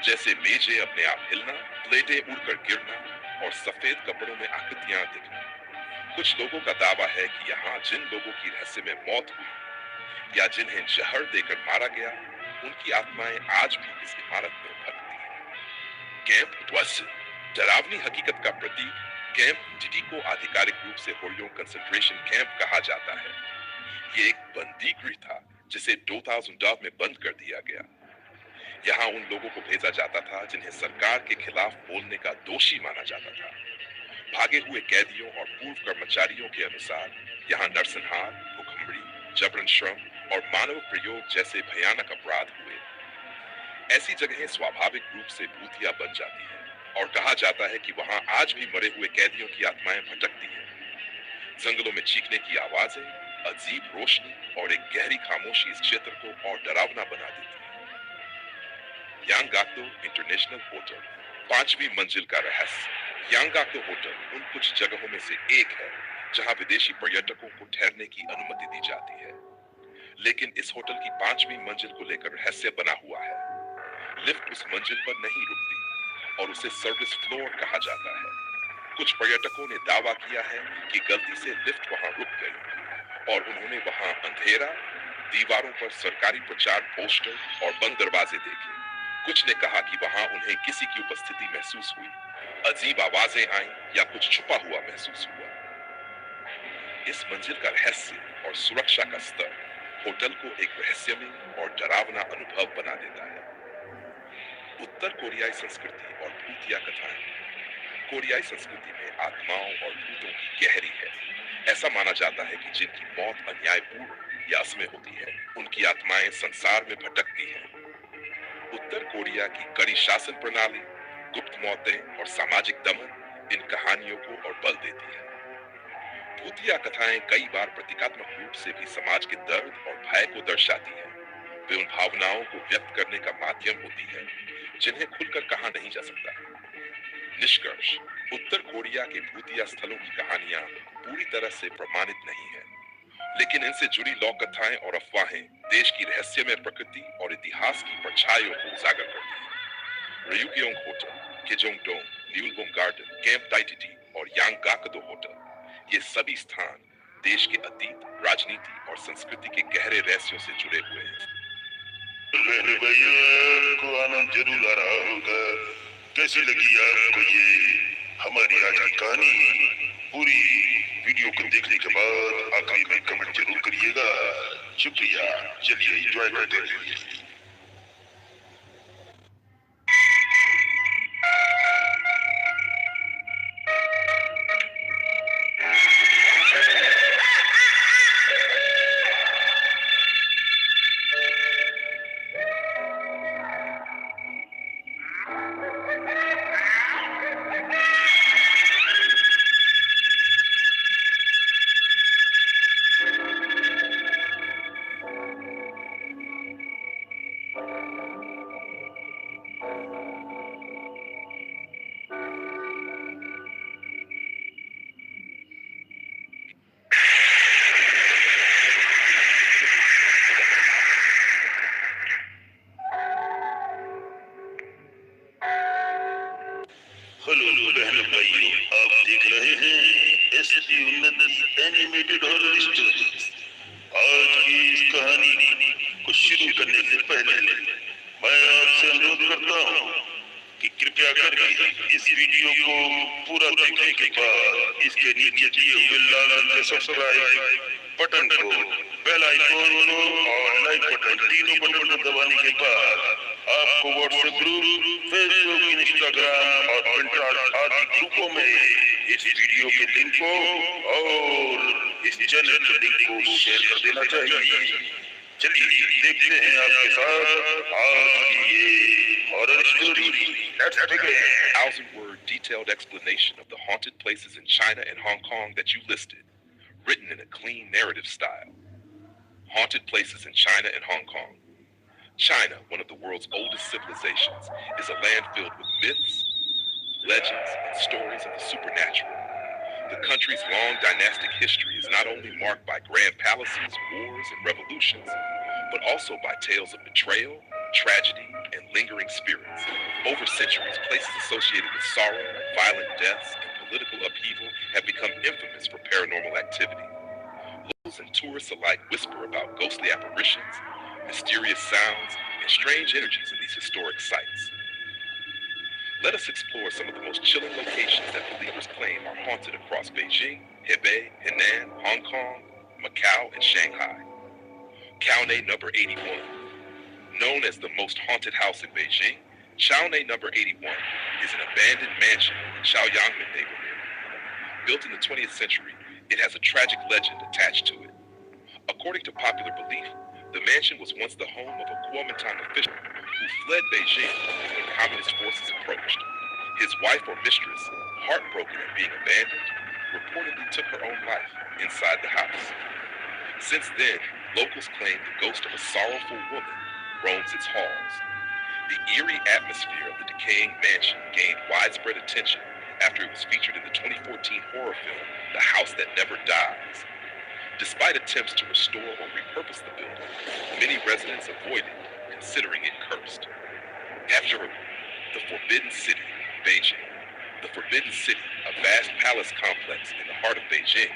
जैसे मेजें अपने आप हिलना, प्लेटें उड़कर गिरना और सफेद कपड़ों में आकृतियां दिखना। कुछ लोगों का दावा है कि यहाँ जिन लोगों की रहस्य में मौत हुई या जिन्हें जहर देकर मारा गया, उनकी आत्माएं आज भी इस इमारत में भटकती हैं। कैंप ड्वस डरावनी हकीकत का प्रतीक कैंप डिडी को आधिकारिक रूप से होरियों कंसंट्रेशन कैंप कहा जाता है। ये एक बंदी गृह था जिसे 2010 में बंद कर दिया गया। यहाँ उन लोगों को भेजा जाता था जिन्हें सरकार के खिलाफ बोलने का दोषी माना जाता था। भागे हुए कैदियों और पूर्व कर्मचारियों के अनुसार यहाँ नरसंहार, भुखमरी, जबरन श्रम और मानव प्रयोग जैसे भयानक अपराध हुए। ऐसी जगहें स्वाभाविक रूप से भूतिया बन जाती हैं और कहा जाता है कि वहां आज भी मरे हुए कैदियों की आत्माएं भटकती हैं। जंगलों में चीखने की आवाजें, अजीब रोशनी और एक गहरी खामोशी इस क्षेत्र को और डरावना बना देती है। यांगाक्तो इंटरनेशनल होटल 5वीं मंजिल का रहस्य। यांगाक्तो होटल उन कुछ जगहों में से एक है जहां विदेशी पर्यटकों को ठहरने की अनुमति दी जाती है, लेकिन इस होटल की 5वीं मंजिल को लेकर रहस्य बना हुआ है। लिफ्ट उस मंजिल पर नहीं रुकती और उसे सर्विस फ्लोर कहा जाता है। कुछ पर्यटकों ने दावा किया है कि गलती से लिफ्ट वहां रुक गई और उन्होंने वहां अंधेरा, दीवारों पर सरकारी प्रचार पोस्टर और बंद दरवाजे देखे। कुछ ने कहा कि वहां उन्हें किसी की उपस्थिति महसूस हुई, अजीब आवाजें आईं या कुछ छुपा हुआ महसूस हुआ। इस मंजिल का रहस्य और सुरक्षा का स्तर होटल को एक रहस्यमय और डरावना अनुभव बना देता है। उत्तर कोरियाई संस्कृति और भूतिया कथाएं। कोरियाई संस्कृति में आत्माओं और भूतों की गहरी है। ऐसा माना जाता है कि जिनकी मौत अन्यायपूर्ण या असमय होती है, उनकी आत्माएं संसार में भटकती हैं। उत्तर कोरिया की कड़ी शासन प्रणाली, गुप्त मौतें और सामाजिक दमन इन कहानियों को और बल देती है। भूतिया कथाएं कई बार प्रतीकात्मक रूप से भी समाज के दर्द और भय को दर्शाती हैं। वे उन भावनाओं को व्यक्त करने का माध्यम होती है जिन्हें खुलकर कहा नहीं जा सकता। निष्कर्ष, उत्तर कोरिया के भूतिया स्थलों की कहानियां पूरी तरह से प्रमाणित नहीं है, लेकिन इनसे जुड़ी लोक कथाएं और अफवाहें देश की रहस्यमय प्रकृति और इतिहास की परछाइयों को उजागर करती हैं। रयुग्योंग होटल, किजोंगडोंग, न्यूलबोम गार्डन, कैंप डाइटिटी और यांगाक्तो होटल, ये सभी स्थान देश के अतीत, राजनीति और संस्कृति के गहरे रहस्यों से जुड़े हुए हैं। मेरे भैया को आनंद जरूर आ रहा होगा। कैसी लगी आपको ये हमारी आज की कहानी? पूरी वीडियो को देखने के बाद आखिरी में कमेंट जरूर करिएगा। शुक्रिया। चलिए एंजॉय करते रहिए। हेलो बहनों भाइयों, आप देख रहे हैं एसपी उन्नति एनिमेटेड हॉरर स्टोरीज। आज की इस कहानी को शुरू करने से पहले मैं आपसे अनुरोध करता हूँ कि कृपया करके इस वीडियो को पूरा देखने के बाद इसके नीचे दिए हुए लाल रंग के सब्सक्राइब बटन को, बेल आइकॉन को और लाइक बटन, तीनों बटन को दबाने के बाद आपको व्हाट्सएप ग्रुप, फेसबुक, इंस्टाग्राम और पिंटरेस्ट आदि ग्रुपों में इस वीडियो के लिंक को और इस चैनल के लिंक को शेयर कर देना चाहिए। चलिए देखते हैं आपके साथ आज की ये horror story. Let's begin. 1,000-word detailed explanation of the haunted places in China and Hong Kong that you listed, written in a clean narrative style. Haunted places in China and Hong Kong. China, one of the world's oldest civilizations, is a land filled with myths, legends, and stories of the supernatural. The country's long dynastic history is not only marked by grand palaces, wars, and revolutions, but also by tales of betrayal, tragedy, and lingering spirits. Over centuries, places associated with sorrow, violent deaths, and political upheaval have become infamous for paranormal activity. Locals and tourists alike whisper about ghostly apparitions, mysterious sounds, and strange energies in these historic sites. Let us explore some of the most chilling locations that believers claim are haunted across Beijing, Hebei, Henan, Hong Kong, Macau, and Shanghai. Kaone number 81. Known as the most haunted house in Beijing, Kaone number 81 is an abandoned mansion in the Chaoyangmen neighborhood. Built in the 20th century, it has a tragic legend attached to it. According to popular belief, the mansion was once the home of a Kuomintang official who fled Beijing when communist forces approached. His wife or mistress, heartbroken at being abandoned, reportedly took her own life inside the house. Since then, locals claim the ghost of a sorrowful woman roams its halls. The eerie atmosphere of the decaying mansion gained widespread attention after it was featured in the 2014 horror film, The House That Never Dies. Despite attempts to restore or repurpose the building, many residents avoid it, considering it cursed. After the Forbidden City, Beijing. The Forbidden City, a vast palace complex in the heart of Beijing,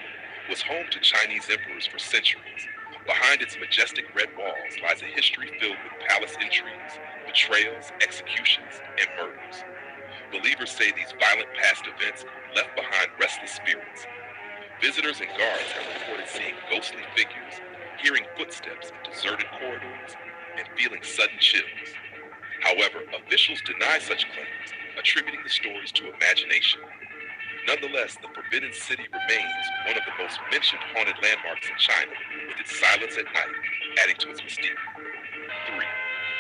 was home to Chinese emperors for centuries. Behind its majestic red walls lies a history filled with palace intrigues, betrayals, executions, and murders. Believers say these violent past events left behind restless spirits. Visitors and guards have reported seeing ghostly figures, hearing footsteps in deserted corridors, and feeling sudden chills. However, officials deny such claims, attributing the stories to imagination. Nonetheless, the Forbidden City remains one of the most mentioned haunted landmarks in China, with its silence at night adding to its mystique. 3.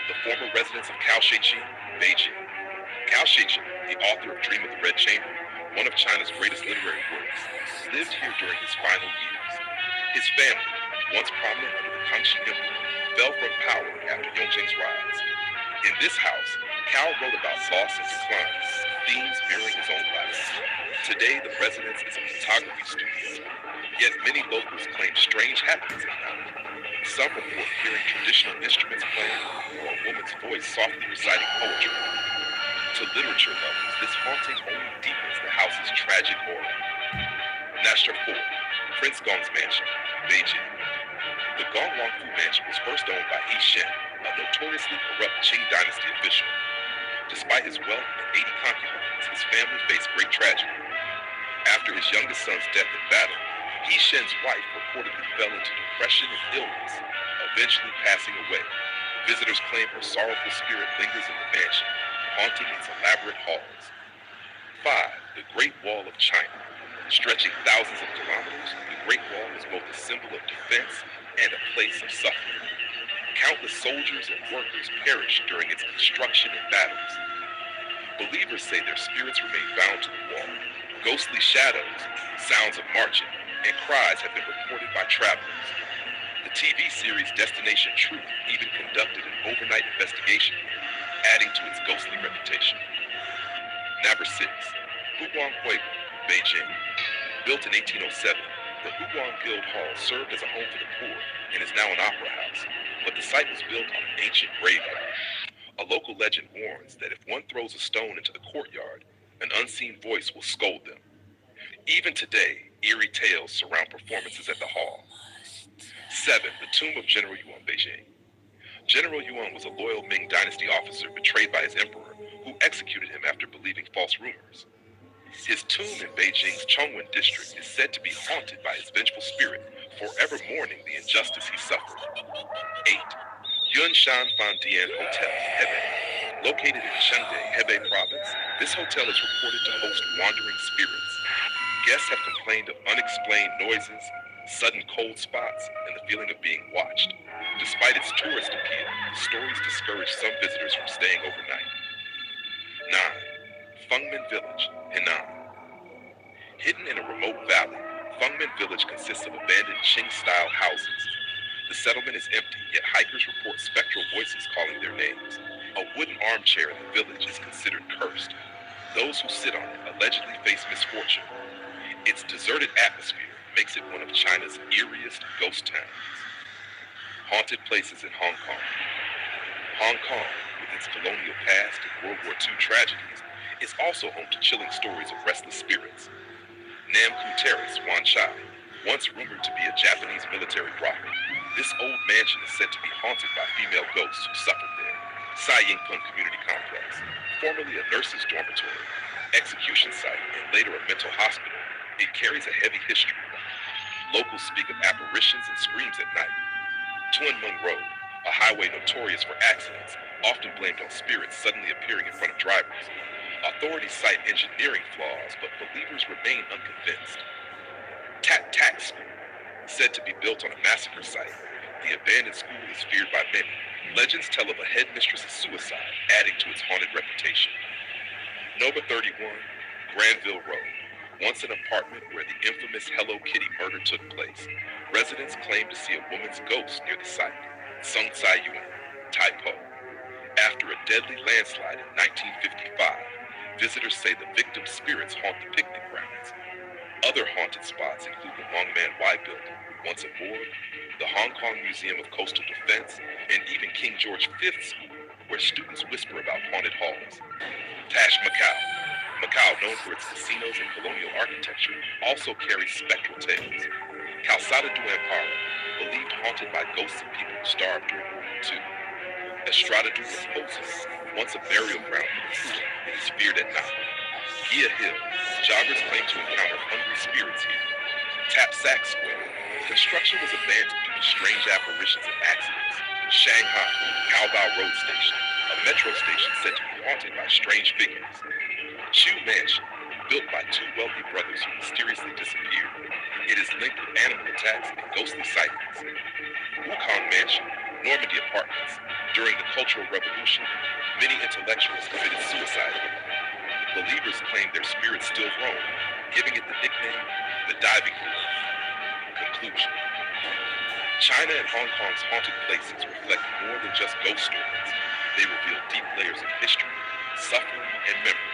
The former residence of Cao Shijing, Beijing. Cao Shijing, the author of Dream of the Red Chamber, one of China's greatest literary works, lived here during his final years. His family, once prominent under the Kangxi Emperor, fell from power after Yongzheng's rise. In this house, Cao wrote about loss and decline, themes mirroring his own life. Today, the residence is a photography studio, yet many locals claim strange happenings at night. Some report hearing traditional instruments playing or a woman's voice softly reciting poetry. To literature lovers, this haunting only deepens the house's tragic horror. Nasher 4, Prince Gong's Mansion, Beijing. The Gong Wangfu Mansion was first owned by Yi Shen, a notoriously corrupt Qing dynasty official. Despite his wealth and 80 concubines, his family faced great tragedy. After his youngest son's death in battle, Yishen's wife reportedly fell into depression and illness, eventually passing away. Visitors claim her sorrowful spirit lingers in the mansion, haunting its elaborate halls. 5. The Great Wall of China. Stretching thousands of kilometers, the Great Wall is both a symbol of defense and a place of suffering. Countless soldiers and workers perished during its construction and battles. Believers say their spirits remain bound to the wall. Ghostly shadows, sounds of marching, and cries have been reported by travelers. The TV series Destination Truth even conducted an overnight investigation, adding to its ghostly reputation. Number 6. Huguang Huibu, Beijing. Built in 1807, the Huguang Guild Hall served as a home for the poor and is now an opera house, but the site was built on an ancient graveyard. A local legend warns that if one throws a stone into the courtyard, an unseen voice will scold them. Even today, eerie tales surround performances at the hall. 7. The Tomb of General Yuan, Beijing. General Yuan was a loyal Ming Dynasty officer betrayed by his emperor, who executed him after believing false rumors. His tomb in Beijing's Chongwen district is said to be haunted by his vengeful spirit, forever mourning the injustice he suffered. 8. Yunshan Fandian Hotel, Hebei. Located in Chengde, Hebei province, this hotel is reported to host wandering spirits. Guests have complained of unexplained noises, sudden cold spots, and the feeling of being watched. Despite its tourist appeal, the stories discourage some visitors from staying overnight. 9. Fengmen Village, Henan. Hidden in a remote valley, Fengmen Village consists of abandoned Qing-style houses. The settlement is empty, yet hikers report spectral voices calling their names. A wooden armchair in the village is considered cursed. Those who sit on it allegedly face misfortune. Its deserted atmosphere makes it one of China's eeriest ghost towns. Haunted places in Hong Kong. Hong Kong, with its colonial past and World War II tragedies, is also home to chilling stories of restless spirits. Nam Ku Terrace, Wan Chai, once rumored to be a Japanese military brothel, this old mansion is said to be haunted by female ghosts who suffered there. Sai Ying Peng Community Complex, formerly a nurse's dormitory, execution site, and later a mental hospital, it carries a heavy history. Locals speak of apparitions and screams at night. Tuen Mun Road, a highway notorious for accidents, often blamed on spirits suddenly appearing in front of drivers. Authorities cite engineering flaws, but believers remain unconvinced. Tat Tak School, said to be built on a massacre site, the abandoned school is feared by many. Legends tell of a headmistress's suicide, adding to its haunted reputation. Number 31, Granville Road. Once an apartment where the infamous Hello Kitty murder took place, residents claim to see a woman's ghost near the site. Sung Tsai Yuan, Taipo. After a deadly landslide in 1955, visitors say the victim's spirits haunt the picnic grounds. Other haunted spots include the Wangman Y Building, once a morgue, the Hong Kong Museum of Coastal Defense, and even King George V School, where students whisper about haunted halls. Tash Macau. Macau, known for its casinos and colonial architecture, also carries spectral tales. Calzada do Amparo, believed haunted by ghosts of people who starved during World War II. Estrada do Raposo, once a burial ground for the poor, it is feared at night. Gia Hill, joggers claim to encounter hungry spirits here. Tap Sack Square, construction was abandoned due to strange apparitions and accidents. Shanghai, Gaobao Road Station, a metro station said to be haunted by strange figures. Chu Mansion, built by two wealthy brothers who mysteriously disappeared. It is linked with animal attacks and ghostly sightings. Wukong Mansion, Normandy Apartments. During the Cultural Revolution, many intellectuals committed suicide here. Believers claim their spirits still roam, giving it the nickname, the Diving Board. Conclusion. China and Hong Kong's haunted places reflect more than just ghost stories. They reveal deep layers of history, suffering, and memory.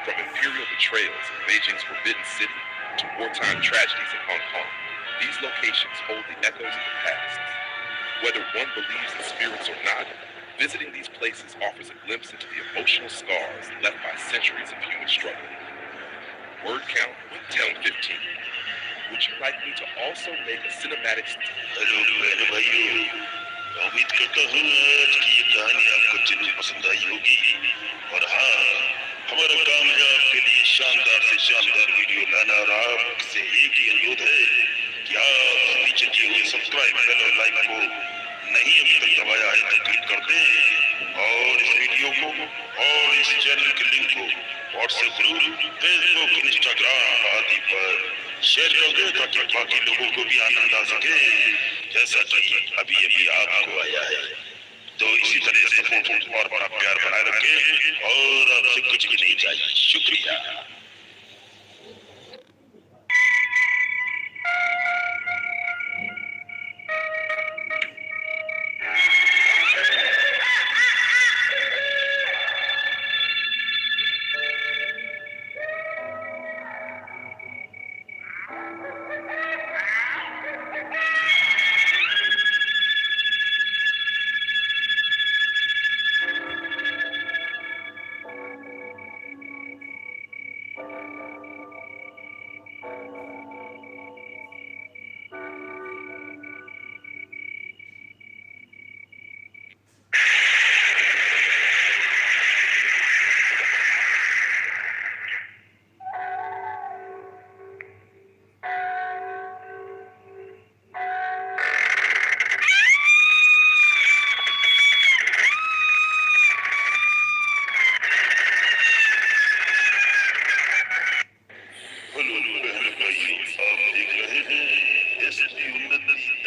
From imperial betrayals in Beijing's Forbidden City to wartime tragedies in Hong Kong, these locations hold the echoes of the past. Whether one believes in spirits or not, visiting these places offers a glimpse into the emotional scars left by centuries of human struggle. Word count, 10-15. Would you like me to also make a cinematic... hello मेरे भाइयों, उम्मीद करता हूँ आज की ये कहानी आपको जरूर पसंद आई होगी और हाँ, हमारा काम है आपके लिए शानदार से शानदार वीडियो लाना और आपसे एक ही अनुरोध है नीचे हुए सब्सक्राइब बेल और लाइक को नहीं अभी तक दबाया है तो क्लिक कर दें और इस वीडियो को और इस चैनल के लिंक को व्हाट्सएप ग्रुप, फेसबुक, इंस्टाग्राम आदि पर शेयर कर दें ताकि बाकी लोगों को भी आनंद आ सके जैसा कि अभी अभी आपको आया है। तो इसी तरह सपोर्ट और बड़ा प्यार बनाए रखें और आपसे कुछ भी नहीं चाहिए। शुक्रिया।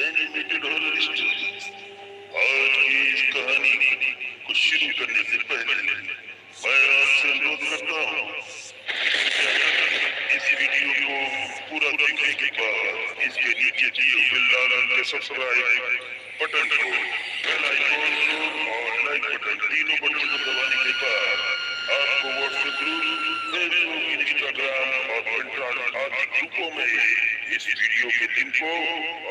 Animated horror stories. आज की इस कहानी को शुरू करने से पहले मैं आपसे अनुरोध करता हूँ इस वीडियो को पूरा देखने के बाद इसके नीचे दिए हुए लाल रंग के सब्सक्राइब बटन को, बेल आइकॉन को और लाइक बटन, तीनों बटन को दबाने के बाद आपको व्हाट्सएप ग्रुप, फेसबुक, इंस्टाग्राम और ट्विटर आदि ग्रुपों में इस वीडियो के लिंक को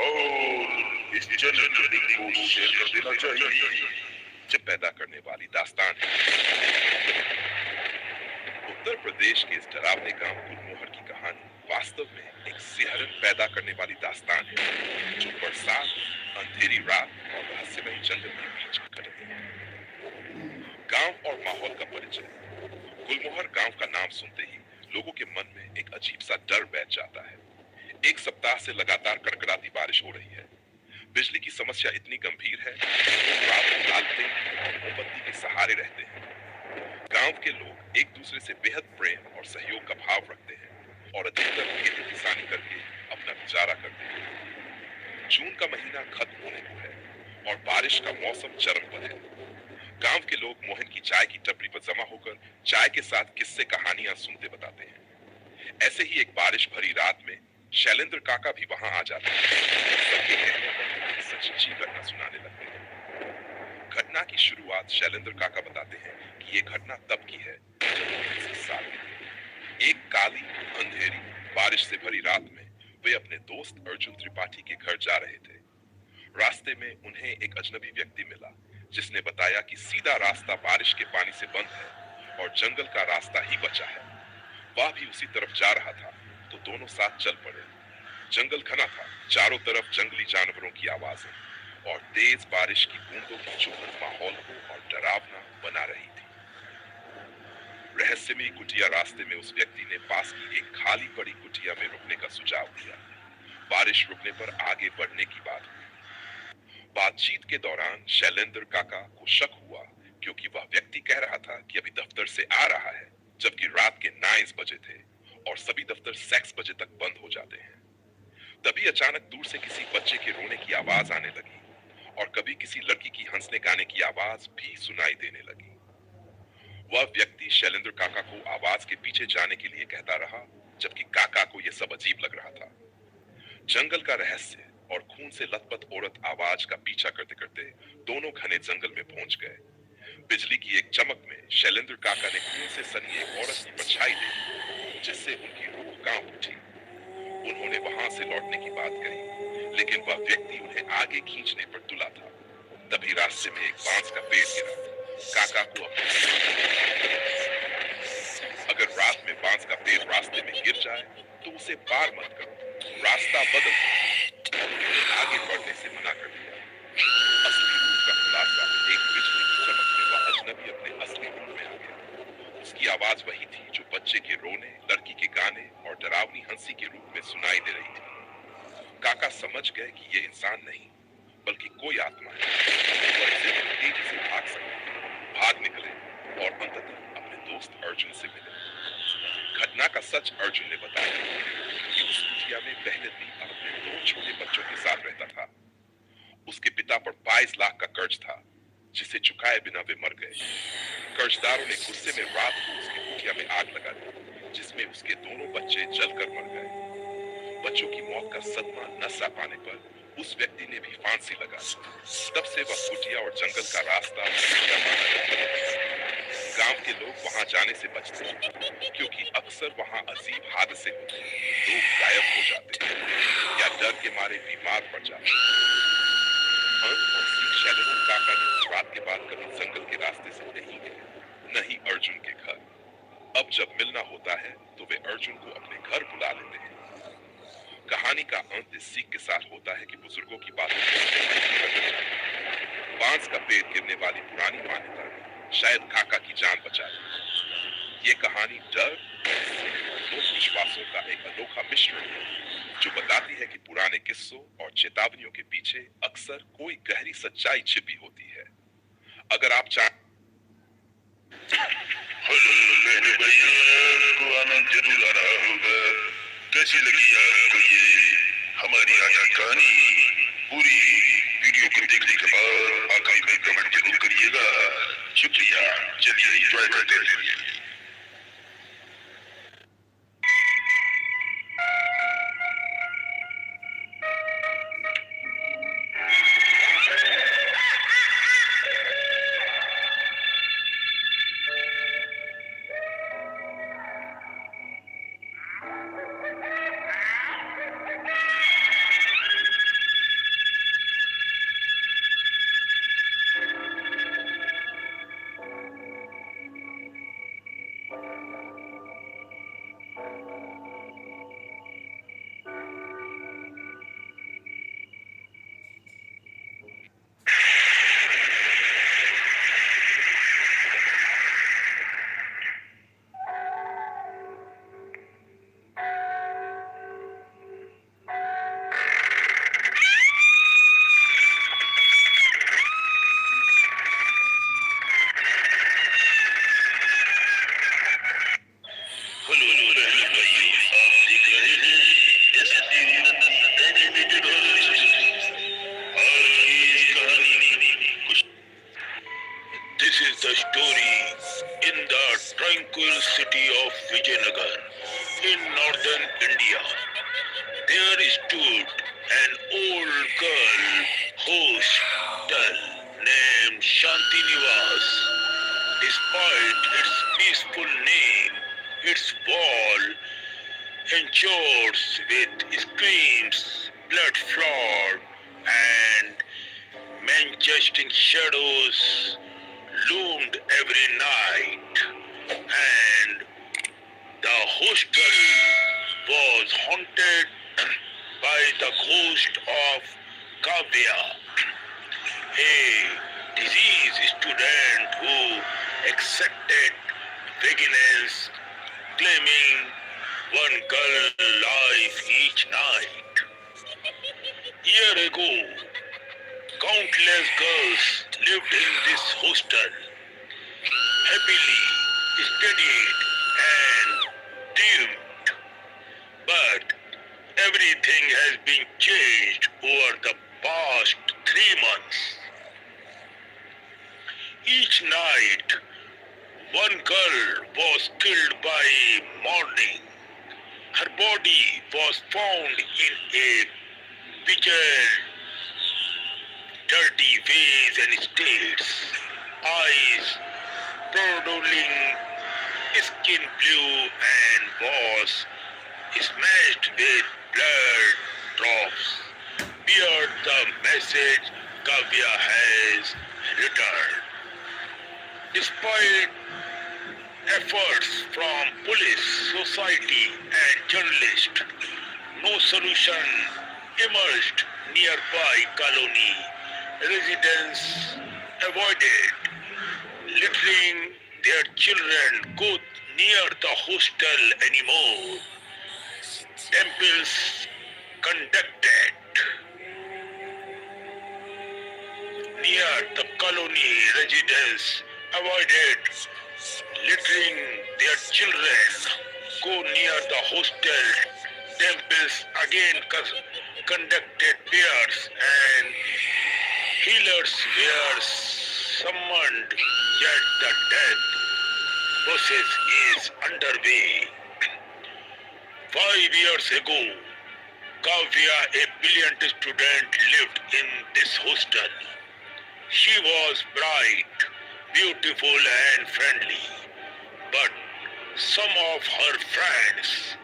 और इस चैनल के लिंक को शेयर कर देना चाहिए। जब पैदा करने वाली दास्तान है। उत्तर प्रदेश के इस डरावने गांव गुलमोहर की कहानी वास्तव में एक सिहरन पैदा करने वाली दास्तान है जो बरसात, अंधेरी रात और रहस्यमय जंगल के बीच घटती है। गांव और माहौल का परिचय। गुलमोहर गांव का नाम सुनते ही लोगों के मन में एक अजीब सा डर बैठ जाता है। एक सप्ताह से लगातार कड़कड़ाती बारिश हो रही है। बिजली की समस्या इतनी गंभीर है कि लोग रात को लालटेन और मोमबत्ती के सहारे रहते हैं। गांव के लोग एक दूसरे से बेहद प्रेम और सहयोग का भाव रखते हैं और अधिकतर खेती किसानी करके अपना गुजारा करते हैं। जून का महीना खत्म होने को है और बारिश का मौसम चरम पर है। गांव के लोग मोहन की चाय की टपरी पर जमा होकर चाय के साथ किस्से कहानियां सुनते बताते हैं। ऐसे ही एक बारिश भरी रात में शैलेंद्र काका भी वहां आ जाते हैं। सबके कहने पर सच्ची घटना सुनाने लगते हैं। घटना की शुरुआत शैलेंद्र काका बताते हैं कि ये घटना तब की है जब वो 21 साल के थे। एक काली अंधेरी बारिश से भरी रात में वे अपने दोस्त अर्जुन त्रिपाठी के घर जा रहे थे। रास्ते में उन्हें एक अजनबी व्यक्ति मिला जिसने बताया कि सीधा रास्ता बारिश के पानी से बंद है और जंगल का रास्ता ही बचा है। वह भी उसी तरफ जा रहा था तो दोनों साथ चल पड़े। जंगल घना था, चारों तरफ जंगली जानवरों की आवाजें और तेज बारिश की बूंदों की चुभन माहौल को और डरावना बना रही थी। रहस्यमयी कुटिया रास्ते में उस व्यक्ति ने पास की एक खाली पड़ी कुटिया में रुकने का सुझाव दिया। बारिश रुकने पर आगे बढ़ने की बात हुई। बातचीत के दौरान शैलेंद्र काका को शक हुआ क्योंकि वह व्यक्ति कह रहा था कि अभी दफ्तर से आ रहा है, जबकि रात के 9 बजे थे और सभी दफ्तर 6 बजे तक बंद हो जाते हैं। तभी अचानक दूर से किसी बच्चे के रोने की आवाज आने लगी और कभी किसी लड़की की हंसने गाने की आवाज भी सुनाई देने लगी। वह व्यक्ति शैलेंद्र काका को आवाज के पीछे जाने के लिए कहता रहा, जबकि काका को यह सब अजीब लग रहा था। जंगल का रहस्य और खून से लथपथ औरत आवाज का पीछा करते करते दोनों घने जंगल में पहुंच गए। बिजली की एक चमक में शैलेंद्र काका ने खून से सनी एक औरत की परछाई देखी जिससे उनकी रूह कांप उठी। उन्होंने वहां से लौटने की बात कही, लेकिन वह व्यक्ति उन्हें आगे खींचने पर तुला था। तभी रास्ते में एक बांस का पेड़ गिरा। काका को अगर रात में बांस का पेड़ रास्ते में गिर जाए तो उसे पार मत करो, रास्ता बदल दो। आगे बढ़ने से मना कर दिया। असली रूप का खुलासा एक बिजली की चमक में वह अजनबी अपने असली रूप में आ गया। उसकी आवाज वही थी जो बच्चे के रोने, लड़की के गाने और डरावनी हंसी के रूप में सुनाई दे रही थी। काका समझ गए कि ये इंसान नहीं बल्कि कोई आत्मा है और इसे तेजी से भाग निकले और अंततः अपने दोस्त अर्जुन से मिले। घटना का सच अर्जुन ने बताया कि उस कुटिया में पहले दीपक अपने 2 छोटे बच्चों के साथ रहता था। उसके पिता पर 22 लाख का कर्ज था जिसे चुकाए बिना वे मर गए। कर्जदारों ने गुस्से में रात को उसकी कुटिया में आग लगा दी जिसमें उसके दोनों बच्चे जलकर मर गए। बच्चों की मौत का सदमा न सह पाने पर उस व्यक्ति ने भी फांसी लगा दी। तब से वह कुटिया और जंगल का रास्ता हमेशा माना जाता है। गांव के लोग वहां जाने से बचते हैं क्योंकि अक्सर वहां अजीब हादसे होते हैं, लोग गायब हो जाते हैं या डर के मारे बीमार पड़ जाते हैं। शैलेंद्र काका ने उस रात के बाद कभी जंगल के रास्ते से नहीं गए, न ही अर्जुन के घर। अब जब मिलना होता है तो वे अर्जुन को अपने घर बुला लेते हैं। कहानी का अंत इस सीख के साथ होता है कि बुजुर्गों की बातों को बांस का पेड़ गिरने वाली पुरानी मान्यता ने शायद काका की जान बचाई। ये कहानी डर और विश्वासों का एक अनोखा मिश्रण है जो बताती है कि पुराने किस्सों और चेतावनियों के पीछे अक्सर कोई गहरी सच्चाई छिपी होती है। अगर आप आनंद जरूर आ रहा होगा। कैसी लगी आपको ये हमारी आज की कहानी? पूरी वीडियो को देखने के बाद आखिरी में कमेंट जरूर करिएगा। शुक्रिया। चलिए एंजॉय करते रहिए। The story in the tranquil city of Vijayanagar in northern India. There stood an old girl hostel named Shanti Nivas. Despite its peaceful name, its wall enchures with screams, blood flawed, and Manchestering shadows loomed every night, and the hostel was haunted by the ghost of Kavya, a diseased student who accepted vigilance, claiming one girl life each night. Year ago, countless girls lived in this hostel, happily studied and dreamed. But everything has been changed over the past 3 months. Each night, one girl was killed by morning. Her body was found in a pictured dirty ways and states, eyes protruding, skin blue, and was smashed with blood drops. Bear the message Kavya has returned. Despite efforts from police, society, and journalists, no solution emerged. Nearby colony residents avoided letting their children go near the hostel anymore. Temples conducted near the colony residents avoided littering their children, go near the hostel temples, again conducted prayers, and healers were summoned, yet the death process is underway. 5 years ago, Kavya, a brilliant student, lived in this hostel. She was bright, beautiful and friendly, but some of her friends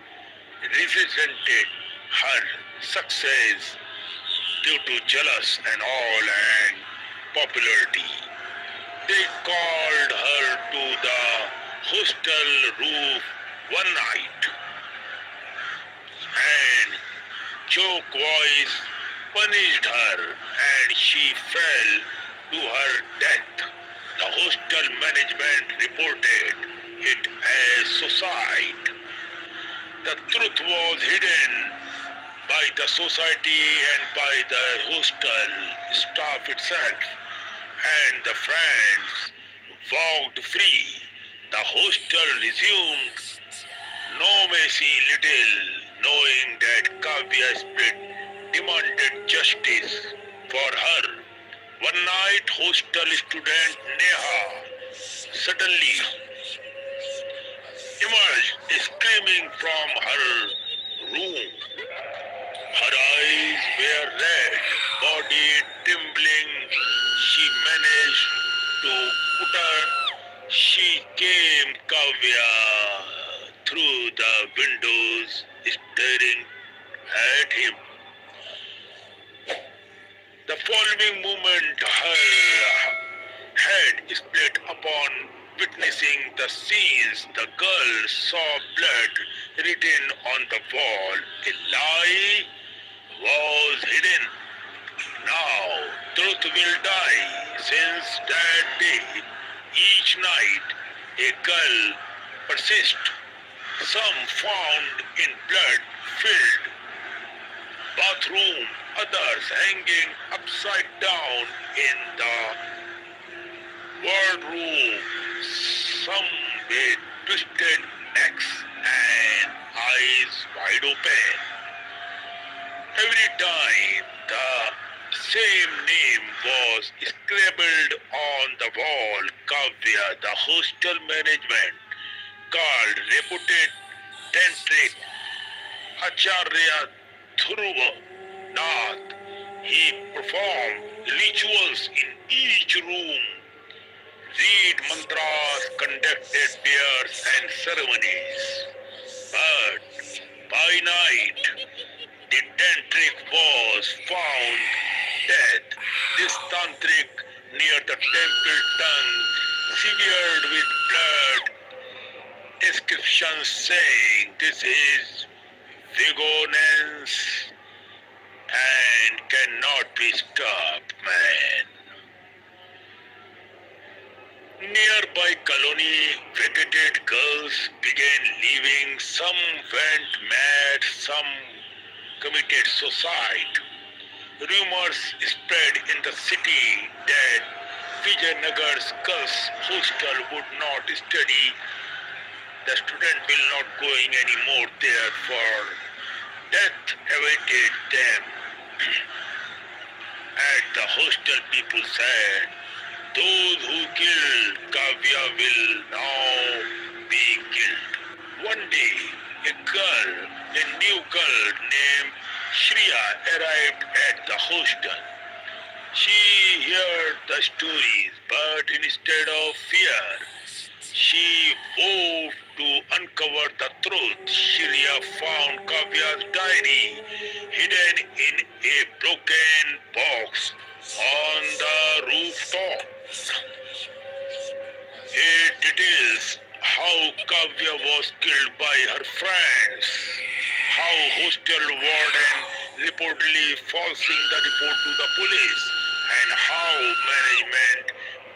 resented her success due to jealous and all and popularity. They called her to the hostel roof one night and joke voice punished her and she fell to her death. The hostel management reported it as suicide. The truth was hidden by the society and by the hostel staff itself, and the friends walked free. The hostel resumed no mercy little, knowing that Kavya's spirit demanded justice for her. One night, hostel student Neha suddenly emerged screaming from her room. Her eyes were red, body trembling. She managed to utter. She came Kavya through the windows, staring at him. The following moment, her head split upon witnessing the scenes. The girl saw blood written on the wall. A lie was hidden. Now truth will die. Since that day, each night a girl persists. Some found in blood-filled bathroom, others hanging upside down in the wardrobe, some with twisted necks and eyes wide open. Every time the same name was scribbled on the wall. Kavya, the hostel management called reputed tantric Acharya Dhruva Nath. He performed rituals in each room, read mantras, conducted prayers and ceremonies. But by night, the tantric was found dead. This tantric near the temple tongue, severed with blood, inscriptions saying this is vigilance and cannot be stopped, man. Nearby colony, vacated girls began leaving. Some went mad, some committed suicide. Rumors spread in the city that Vijayanagar's girls' hostel would not study. The student will not going anymore there, for death awaited them. At the hostel, people said, those who killed Kavya will now be killed. One day, a new girl named Shriya arrived at the hostel. She heard the stories, but instead of fear, she vowed to uncover the truth. Shriya found Kavya's diary hidden in a broken box on the rooftop. It details how Kavya was killed by her friends, how hostel warden reportedly falsing the report to the police, and how management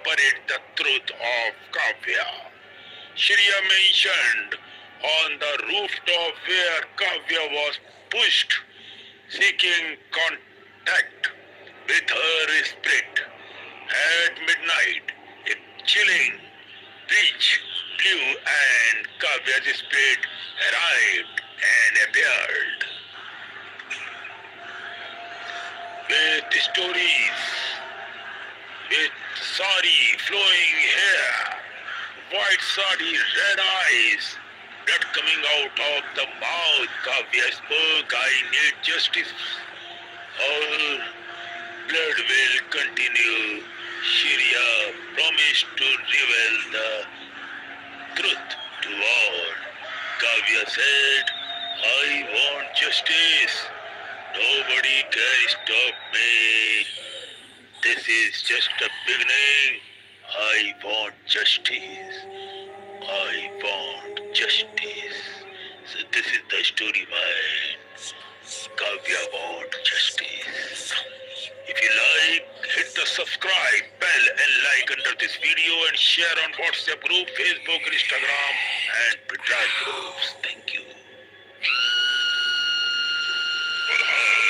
buried the truth of Kavya. Shriya mentioned on the rooftop where Kavya was pushed seeking contact with her spirit. At midnight, a chilling breeze blew and Kavya's spirit arrived and appeared with stories, with sari flowing hair, white sari, red eyes, blood coming out of the mouth. Kavya spoke, I need justice. All blood will continue. Shirya promised to reveal the truth to all. Kavya said, I want justice. Nobody can stop me. This is just a beginning. I want justice. I want justice. So this is the story behind Kavya want justice. If you like, hit the subscribe bell and like under this video and share on WhatsApp group, Facebook, Instagram and Twitter groups. Thank you. और हाँ,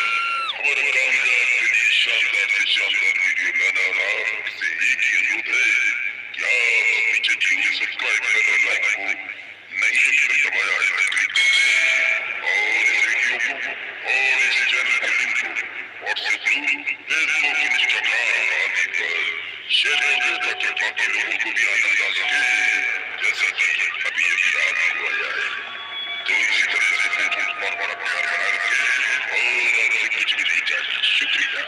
हमारे कामयाब के लिए शानदार से शानदार video लाना और आपसे एक ही अनुरोध है कि आप नीचे दिए हुए सब्सक्राइब बटन और लाइक को नहीं अभी तक दबाया है तो क्लिक कर दें और इस वीडियो को और इस चैनल के लिंक को व्हाट्सएप ग्रुप, फेसबुक, इंस्टाग्राम आदि पर शेयर करें ताकि बाकी लोगों को भी आनंद आ सके जैसा कि अभी अभी आपको आया है। तो इसी तरह से फेसबुक और हमारा प्यार बनाए रखें और आपसे कुछ भी नहीं चाहिए। शुक्रिया।